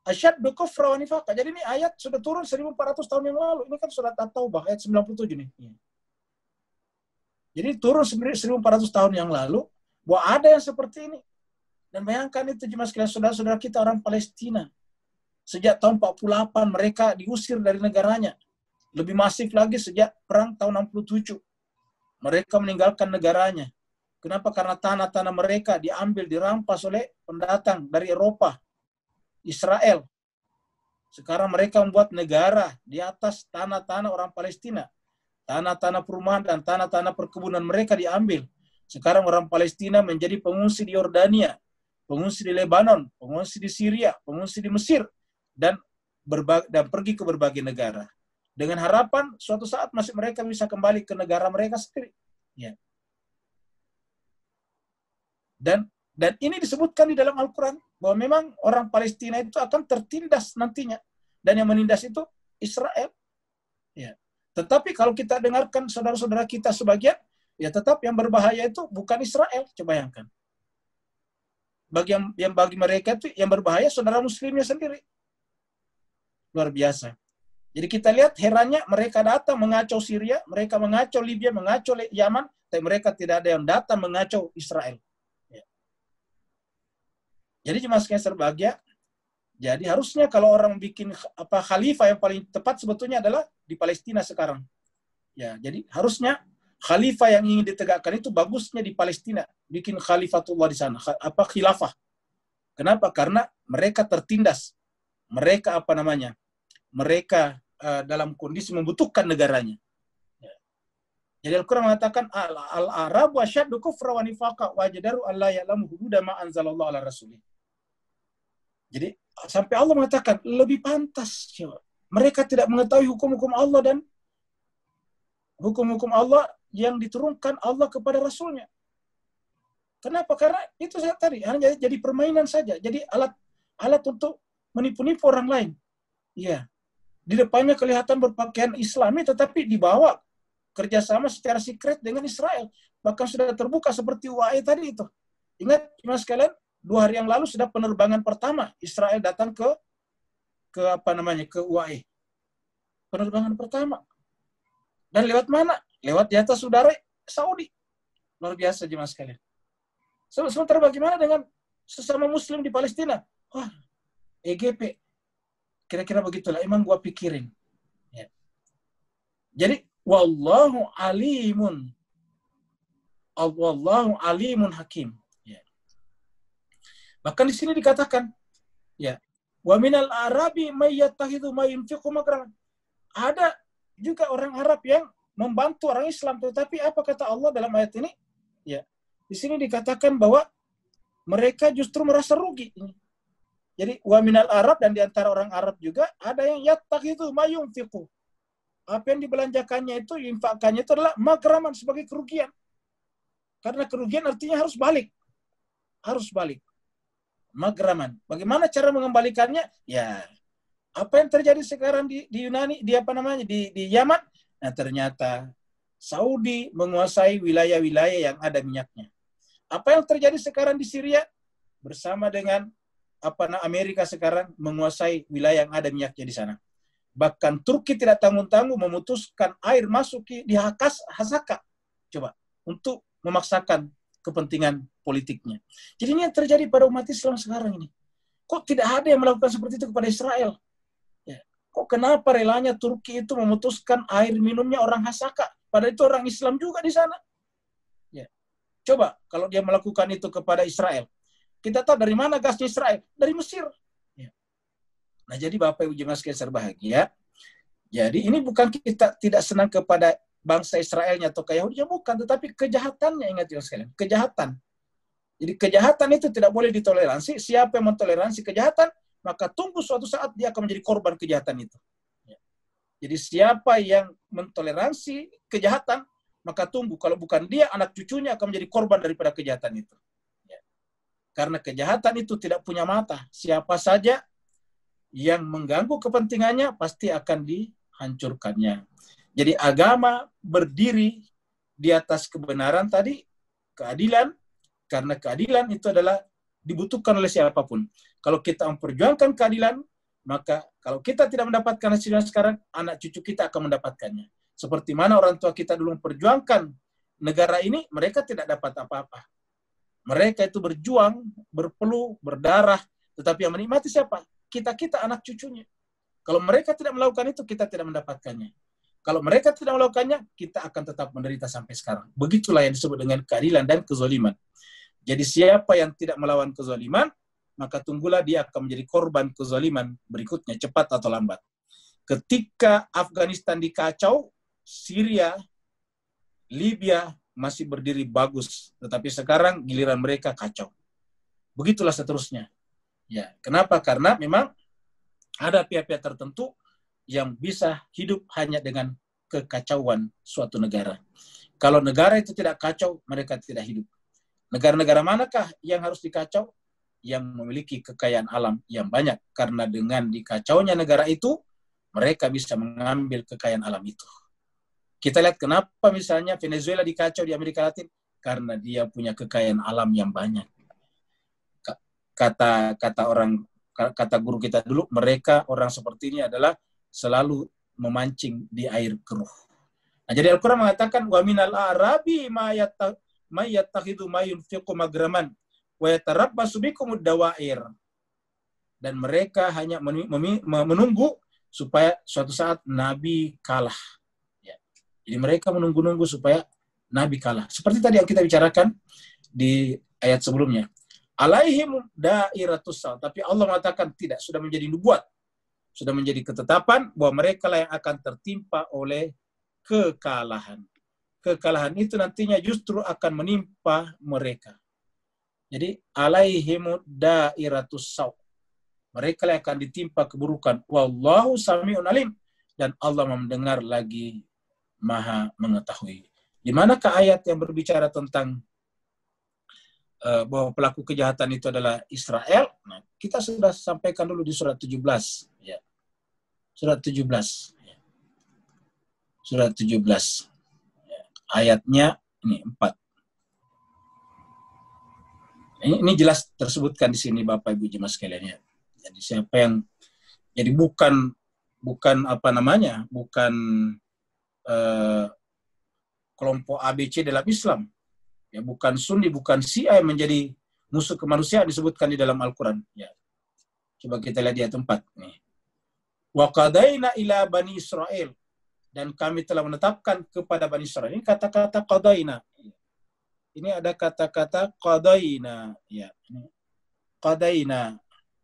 asyaddu kufra wa nifaqa. Jadi ini ayat sudah turun 1400 tahun yang lalu. Ini kan surat At-Taubah ayat 97 nih. Ya. Jadi turun 1400 tahun yang lalu bahwa ada yang seperti ini. Dan bayangkan itu jemaah sekalian, saudara-saudara kita orang Palestina. Sejak tahun 48 mereka diusir dari negaranya. Lebih masif lagi sejak perang tahun 67. Mereka meninggalkan negaranya. Kenapa? Karena tanah-tanah mereka diambil, dirampas oleh pendatang dari Eropa, Israel. Sekarang mereka membuat negara di atas tanah-tanah orang Palestina. Tanah-tanah perumahan dan tanah-tanah perkebunan mereka diambil. Sekarang orang Palestina menjadi pengungsi di Yordania, pengungsi di Lebanon, pengungsi di Syria, pengungsi di Mesir, dan pergi ke berbagai negara. Dengan harapan suatu saat masih mereka bisa kembali ke negara mereka sendiri. Ya. Dan ini disebutkan di dalam Al-Quran bahwa memang orang Palestina itu akan tertindas nantinya. Dan yang menindas itu Israel. Ya. Tetapi kalau kita dengarkan saudara-saudara kita sebagian, ya tetap yang berbahaya itu bukan Israel. Coba bayangkan. Bagi mereka itu yang berbahaya saudara muslimnya sendiri. Luar biasa. Jadi kita lihat herannya mereka datang mengacau Syria, mereka mengacau Libya, mengacau Yaman, tapi mereka tidak ada yang datang mengacau Israel. Ya. Jadi jemaah sekalian berbahagia. Jadi harusnya kalau orang bikin khalifah yang paling tepat sebetulnya adalah di Palestina sekarang. Ya, jadi harusnya khalifah yang ingin ditegakkan itu bagusnya di Palestina, bikin khalifatullah di sana, khilafah. Kenapa? Karena mereka tertindas. Mereka mereka dalam kondisi membutuhkan negaranya. Ya. Jadi Al-Quran mengatakan al-arabu asyaddu kufra wa nifaqa wa jadaru alla ya'lamu hududa ma anzalallahu ala rasulih. Jadi sampai Allah mengatakan lebih pantas. Mereka tidak mengetahui hukum-hukum Allah dan hukum-hukum Allah yang diturunkan Allah kepada Rasulnya. Kenapa? Karena itu saya tadi hanya jadi permainan saja. Jadi alat untuk menipu-nipu orang lain. Iya. Di depannya kelihatan berpakaian Islami, tetapi dibawa kerjasama secara secret dengan Israel. Bahkan sudah terbuka seperti UAE tadi itu. Ingat, mas sekalian, 2 hari yang lalu sudah penerbangan pertama Israel datang ke UAE. Penerbangan pertama. Dan lewat mana? Lewat di atas udara Saudi. Luar biasa jemaah sekalian. Sementara bagaimana dengan sesama Muslim di Palestina? Wah, EGP. Kira-kira begitulah. Emang gua pikirin. Ya. Jadi, wallahu alimun hakim. Ya. Bahkan di sini dikatakan, ya, wa minal arabi may yattakhidhu ma yunfiqu makraman. Ada juga orang Arab yang membantu orang Islam, tetapi apa kata Allah dalam ayat ini? Ya. Di sini dikatakan bahwa mereka justru merasa rugi. Jadi wa minal Arab, dan di antara orang Arab juga ada yang yattakhidhu ma yunfiqu. Apa yang dibelanjakannya itu, infakkannya itu adalah makraman, sebagai kerugian. Karena kerugian artinya harus balik. Harus balik. Makraman. Bagaimana cara mengembalikannya? Ya. Apa yang terjadi sekarang di Yunani, di Yaman? Nah, ternyata Saudi menguasai wilayah-wilayah yang ada minyaknya. Apa yang terjadi sekarang di Syria? Bersama dengan Amerika sekarang menguasai wilayah yang ada minyaknya di sana. Bahkan Turki tidak tanggung-tanggung memutuskan air masuk di Hasaka. Coba, untuk memaksakan kepentingan politiknya. Jadi ini yang terjadi pada umat Islam sekarang ini. Kok tidak ada yang melakukan seperti itu kepada Israel? Ya. Kok kenapa relanya Turki itu memutuskan air minumnya orang Hasaka? Padahal itu orang Islam juga di sana. Ya. Coba kalau dia melakukan itu kepada Israel. Kita tahu dari mana gasnya Israel? Dari Mesir. Ya. Nah, jadi Bapak Ibu jemaah sekalian berbahagia. Jadi ini bukan kita tidak senang kepada bangsa Israelnya atau Yahudinya, bukan, tetapi kejahatannya, ingat jemaah sekalian, kejahatan. Jadi kejahatan itu tidak boleh ditoleransi. Siapa yang mentoleransi kejahatan, maka tunggu suatu saat dia akan menjadi korban kejahatan itu. Ya. Jadi siapa yang mentoleransi kejahatan, maka tunggu, kalau bukan dia, anak cucunya akan menjadi korban daripada kejahatan itu. Ya. Karena kejahatan itu tidak punya mata. Siapa saja yang mengganggu kepentingannya pasti akan dihancurkannya. Jadi agama berdiri di atas kebenaran tadi, keadilan, karena keadilan itu adalah dibutuhkan oleh siapapun. Kalau kita memperjuangkan keadilan, maka kalau kita tidak mendapatkan hasilnya sekarang, anak cucu kita akan mendapatkannya. Seperti mana orang tua kita dulu memperjuangkan negara ini, mereka tidak dapat apa-apa. Mereka itu berjuang, berpeluh, berdarah, tetapi yang menikmati siapa? Kita anak cucunya. Kalau mereka tidak melakukan itu, kita tidak mendapatkannya. Kalau mereka tidak melakukannya, kita akan tetap menderita sampai sekarang. Begitulah yang disebut dengan keadilan dan kezaliman. Jadi siapa yang tidak melawan kezaliman, maka tunggulah dia akan menjadi korban kezaliman berikutnya, cepat atau lambat. Ketika Afghanistan dikacau, Syria, Libya masih berdiri bagus, tetapi sekarang giliran mereka kacau. Begitulah seterusnya. Ya, kenapa? Karena memang ada pihak-pihak tertentu yang bisa hidup hanya dengan kekacauan suatu negara. Kalau negara itu tidak kacau, mereka tidak hidup. Negara-negara manakah yang harus dikacau? Yang memiliki kekayaan alam yang banyak. Karena dengan dikacaunya negara itu, mereka bisa mengambil kekayaan alam itu. Kita lihat kenapa misalnya Venezuela dikacau di Amerika Latin, karena dia punya kekayaan alam yang banyak. Kata guru kita dulu, mereka orang seperti ini adalah selalu memancing di air keruh. Nah, jadi Al-Quran mengatakan wa minal a'rabi ma yattakhidhu ma yunfiqu magraman wa yatarabbasu bikumud dawair. Dan mereka hanya menunggu supaya suatu saat Nabi kalah. Jadi mereka menunggu-nunggu supaya Nabi kalah. Seperti tadi yang kita bicarakan di ayat sebelumnya. Alaihim dairatus sal. Tapi Allah mengatakan tidak, sudah menjadi nubuat. Sudah menjadi ketetapan bahwa mereka lah yang akan tertimpa oleh kekalahan. Kekalahan itu nantinya justru akan menimpa mereka. Jadi alaihim dairatus sal. Mereka lah yang akan ditimpa keburukan. Wallahu sami'un alim. Dan Allah mendengar lagi Maha mengetahui. Di manakah ayat yang berbicara tentang bahwa pelaku kejahatan itu adalah Israel? Nah, kita sudah sampaikan dulu di surat 17. Ya. Surat 17. Ya. Surat 17. Ya. Ayatnya ini 4. Ini jelas tersebutkan di sini Bapak Ibu Jemaah sekalian ya. Jadi siapa yang jadi bukan apa namanya? Bukan kelompok ABC dalam Islam. Ya, bukan Sunni, bukan Syiah yang menjadi musuh kemanusiaan disebutkan di dalam Al-Quran. Ya. Coba kita lihat di ayat 4. Nih. Wa qadaina ila bani Israel. Dan kami telah menetapkan kepada Bani Israel. Ini kata-kata qadaina. Ini ada kata-kata qadaina. Ya. Qadaina.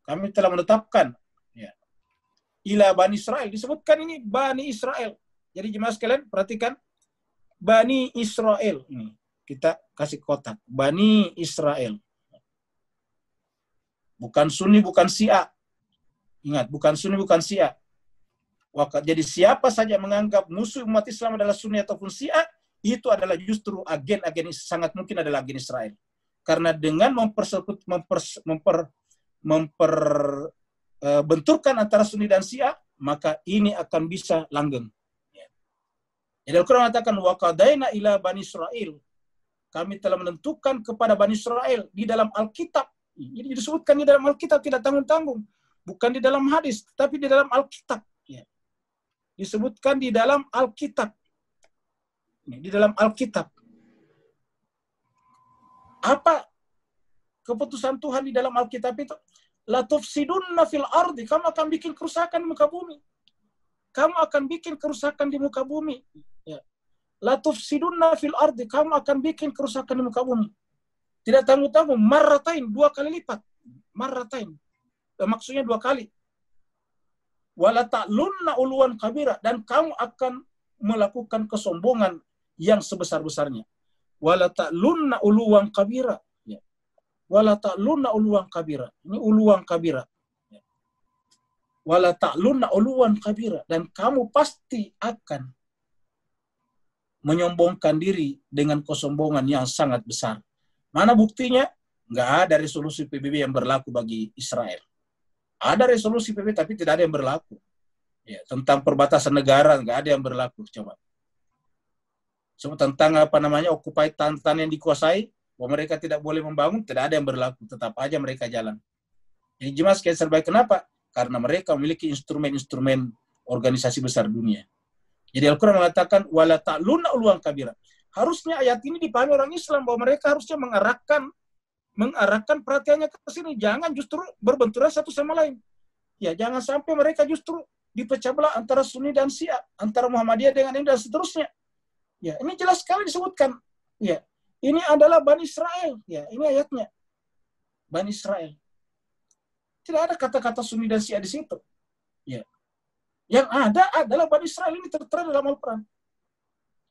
Kami telah menetapkan. Ya. Ila Bani Israel. Disebutkan ini Bani Israel. Jadi jemaah sekalian perhatikan Bani Israel ini kita kasih kotak Bani Israel, bukan Sunni bukan Syiah. Ingat, bukan Sunni bukan Syiah. Jadi siapa saja menganggap musuh umat Islam adalah Sunni ataupun Syiah, itu adalah justru agen sangat mungkin adalah agen Israel. Karena dengan memperbenturkan antara Sunni dan Syiah, maka ini akan bisa langgeng. Jadi Al-Quran mengatakan wa qadaina ila Bani Israel. Kami telah menentukan kepada Bani Israel di dalam Alkitab. Jadi disebutkan di dalam Alkitab, tidak tanggung-tanggung. Bukan di dalam hadis, tapi di dalam Alkitab. Ya. Disebutkan di dalam Alkitab. Di dalam Alkitab. Apa keputusan Tuhan di dalam Alkitab itu? La tufsidunna fil ardi. Kamu akan bikin kerusakan di muka bumi. Kamu akan bikin kerusakan di muka bumi. Ya. La tufsidunna fil ardi. Kamu akan bikin kerusakan di muka bumi. Tidak tanggung-tanggung. Marratain. 2 kali lipat. Marratain. Maksudnya 2 kali. Wala ta'lunna uluan kabira. Dan kamu akan melakukan kesombongan yang sebesar-besarnya. Wala ta'lunna uluan kabira. Ya. Wala ta'lunna uluan kabira. Ini uluan kabira. Wala ta'lunna uluwan kabira. Dan kamu pasti akan menyombongkan diri dengan kesombongan yang sangat besar. Mana buktinya? Nggak ada resolusi PBB yang berlaku bagi Israel. Ada resolusi PBB tapi tidak ada yang berlaku. Ya, tentang perbatasan negara nggak ada yang berlaku. Coba. Cuma tentang occupied tanah yang dikuasai, bahwa mereka tidak boleh membangun, tidak ada yang berlaku. Tetap aja mereka jalan. Jadi Jemaah sekalian terbaik kenapa? Karena mereka memiliki instrumen-instrumen organisasi besar dunia. Jadi Al-Quran mengatakan wala ta'luna uluan kabira. Harusnya ayat ini dipahami orang Islam bahwa mereka harusnya mengarahkan perhatiannya ke sini, jangan justru berbenturan satu sama lain. Ya, jangan sampai mereka justru dipecah belah antara Sunni dan Syiah, antara Muhammadiyah dengan ini dan seterusnya. Ya, ini jelas sekali disebutkan. Ya, ini adalah Bani Israel. Ya, ini ayatnya. Bani Israel. Tidak ada kata-kata Sunni dan Syiah di situ. Ya. Yang ada adalah Bani Israel, ini tertera dalam Al-Quran.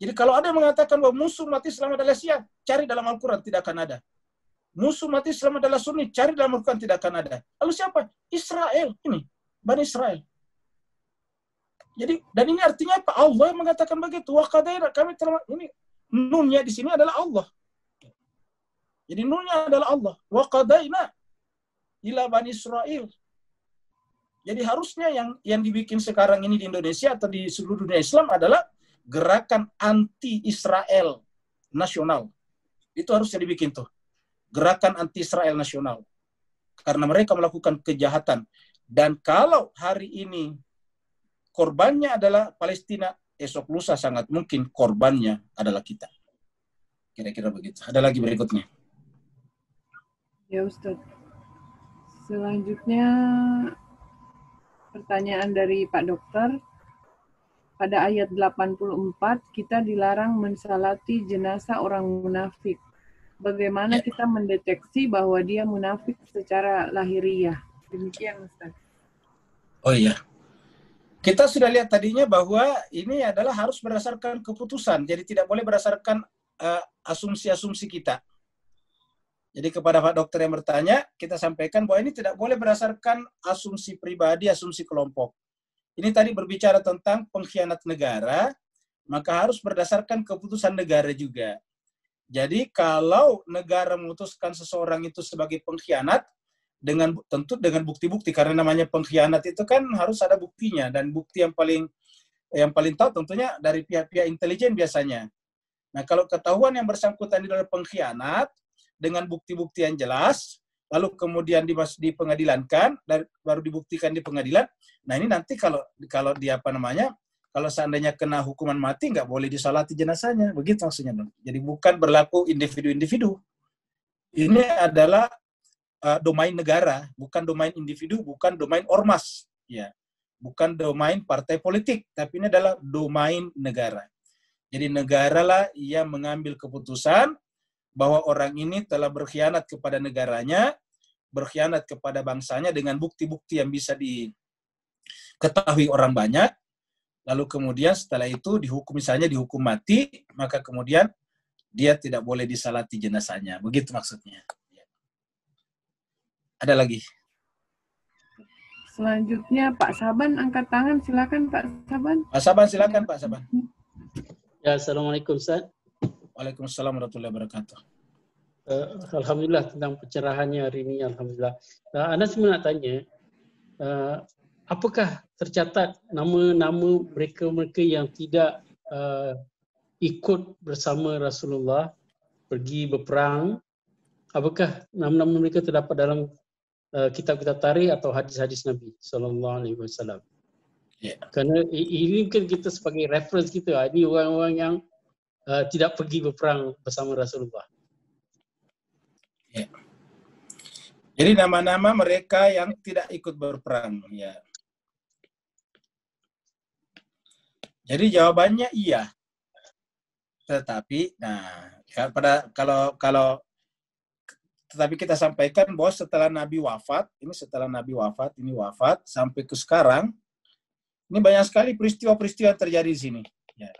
Jadi kalau ada yang mengatakan bahwa musuh umat Islam adalah Syiah, cari dalam Al-Quran, tidak akan ada. Musuh umat Islam adalah Sunni, cari dalam Al-Quran, tidak akan ada. Lalu siapa? Israel, ini. Bani Israel. Jadi, dan ini artinya apa? Allah yang mengatakan begitu. Wa qadaina, kami telah, ini nunnya di sini adalah Allah. Jadi nunnya adalah Allah. Wa qadaina ila Bani Israel. Jadi harusnya yang dibikin sekarang ini di Indonesia atau di seluruh dunia Islam adalah gerakan anti-Israel nasional. Itu harusnya dibikin tuh. Gerakan anti-Israel nasional. Karena mereka melakukan kejahatan. Dan kalau hari ini korbannya adalah Palestina, esok lusa sangat mungkin korbannya adalah kita. Kira-kira begitu. Ada lagi berikutnya. Ya Ustaz. Selanjutnya pertanyaan dari Pak Dokter. Pada ayat 84, kita dilarang mensalati jenazah orang munafik. Bagaimana kita mendeteksi bahwa dia munafik secara lahiriah? Demikian, Ustaz. Oh iya. Kita sudah lihat tadinya bahwa ini adalah harus berdasarkan keputusan. Jadi tidak boleh berdasarkan asumsi-asumsi kita. Jadi kepada Pak Dokter yang bertanya, kita sampaikan bahwa ini tidak boleh berdasarkan asumsi pribadi, asumsi kelompok. Ini tadi berbicara tentang pengkhianat negara, maka harus berdasarkan keputusan negara juga. Jadi kalau negara memutuskan seseorang itu sebagai pengkhianat, tentu dengan bukti-bukti, karena namanya pengkhianat itu kan harus ada buktinya, dan bukti yang paling tahu tentunya dari pihak-pihak intelijen biasanya. Nah kalau ketahuan yang bersangkutan adalah pengkhianat, dengan bukti-bukti yang jelas, lalu kemudian dipengadilankan, baru dibuktikan di pengadilan. Nah ini nanti kalau kalau seandainya kena hukuman mati, nggak boleh disalati jenazahnya, begitu maksudnya. Jadi bukan berlaku individu-individu. Ini adalah domain negara, bukan domain individu, bukan domain ormas, ya, bukan domain partai politik, tapi ini adalah domain negara. Jadi negara lah yang mengambil keputusan bahwa orang ini telah berkhianat kepada negaranya, berkhianat kepada bangsanya dengan bukti-bukti yang bisa diketahui orang banyak, lalu kemudian setelah itu misalnya dihukum mati, maka kemudian dia tidak boleh disalati jenazahnya. Begitu maksudnya. Ada lagi? Selanjutnya Pak Saban angkat tangan, silakan Pak Saban. Pak Saban silakan Pak Saban. Ya, Assalamualaikum Ustaz. Waalaikumsalam warahmatullahi wabarakatuh. Alhamdulillah tentang pencerahannya hari ini, alhamdulillah. Anda cuma nak tanya, apakah tercatat nama-nama mereka-mereka yang tidak ikut bersama Rasulullah pergi berperang? Apakah nama-nama mereka terdapat dalam kitab-kitab tarikh atau hadis-hadis Nabi sallallahu alaihi wasallam? Yeah. Kerana ini mungkin kita sebagai reference kita, ini orang-orang yang tidak pergi berperang bersama Rasulullah. Ya. Jadi nama-nama mereka yang tidak ikut berperang, ya. Jadi jawabannya iya. Tetapi, tetapi kita sampaikan bahwa setelah Nabi wafat sampai ke sekarang, ini banyak sekali peristiwa-peristiwa yang terjadi di sini. Ya.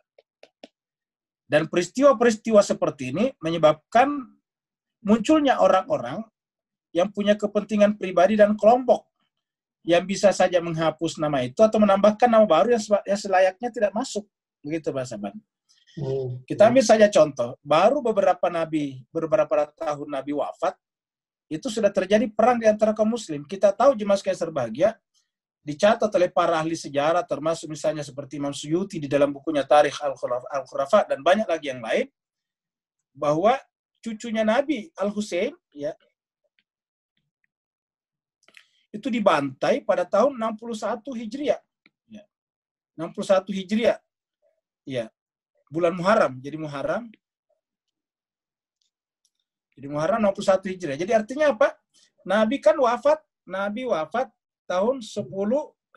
Dan peristiwa-peristiwa seperti ini menyebabkan munculnya orang-orang yang punya kepentingan pribadi dan kelompok yang bisa saja menghapus nama itu atau menambahkan nama baru yang selayaknya tidak masuk. Begitu Pak Saban. Kita ambil saja contoh, baru beberapa tahun Nabi wafat, itu sudah terjadi perang di antara kaum muslim. Kita tahu jemaah sekalian berbahagia, dicatat oleh para ahli sejarah, termasuk misalnya seperti Imam Suyuti di dalam bukunya Tarikh Al-Khulafa dan banyak lagi yang lain, bahwa cucunya Nabi Al-Husain ya, itu dibantai pada tahun 61 Hijriah. Ya. 61 Hijriah. Ya. Bulan Muharram. Jadi Muharram 61 Hijriah. Jadi artinya apa? Nabi wafat tahun 10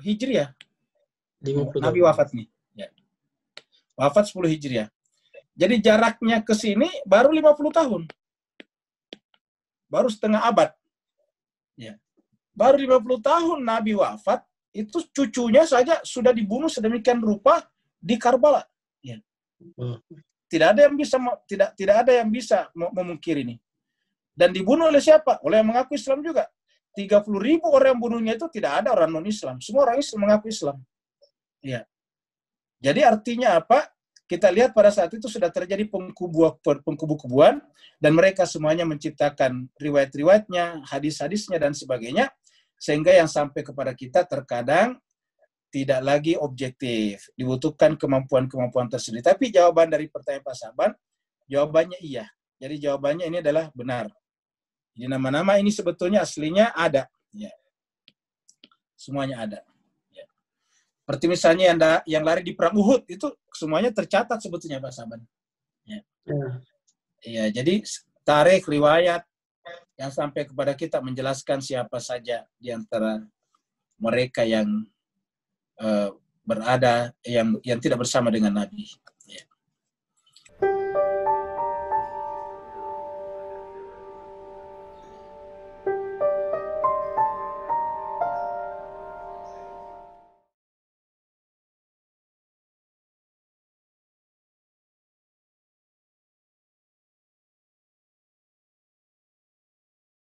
Hijriah. 50 Nabi tahun. wafat nih. Ya. Wafat 10 Hijriah. Jadi jaraknya ke sini baru 50 tahun. Baru setengah abad. Ya. Baru 50 tahun Nabi wafat, itu cucunya saja sudah dibunuh sedemikian rupa di Karbala. Ya. Tidak ada yang bisa memungkiri ini. Dan dibunuh oleh siapa? Oleh yang mengaku Islam juga. 30.000 orang yang bunuhnya itu tidak ada orang non-Islam. Semua orang Islam mengaku Islam. Ya. Jadi artinya apa? Kita lihat pada saat itu sudah terjadi pengkubu-kubuan dan mereka semuanya menciptakan riwayat-riwayatnya, hadis-hadisnya dan sebagainya, sehingga yang sampai kepada kita terkadang tidak lagi objektif. Dibutuhkan kemampuan-kemampuan tersendiri. Tapi jawaban dari pertanyaan Pak Saban, jawabannya iya. Jadi jawabannya ini adalah benar. Jadi nama-nama ini sebetulnya aslinya ada. Ya. Semuanya ada. Ya. Seperti misalnya yang lari di perang Uhud, itu semuanya tercatat sebetulnya Pak Saban. Ya. Ya, jadi tarikh riwayat yang sampai kepada kita menjelaskan siapa saja di antara mereka yang berada, yang tidak bersama dengan Nabi.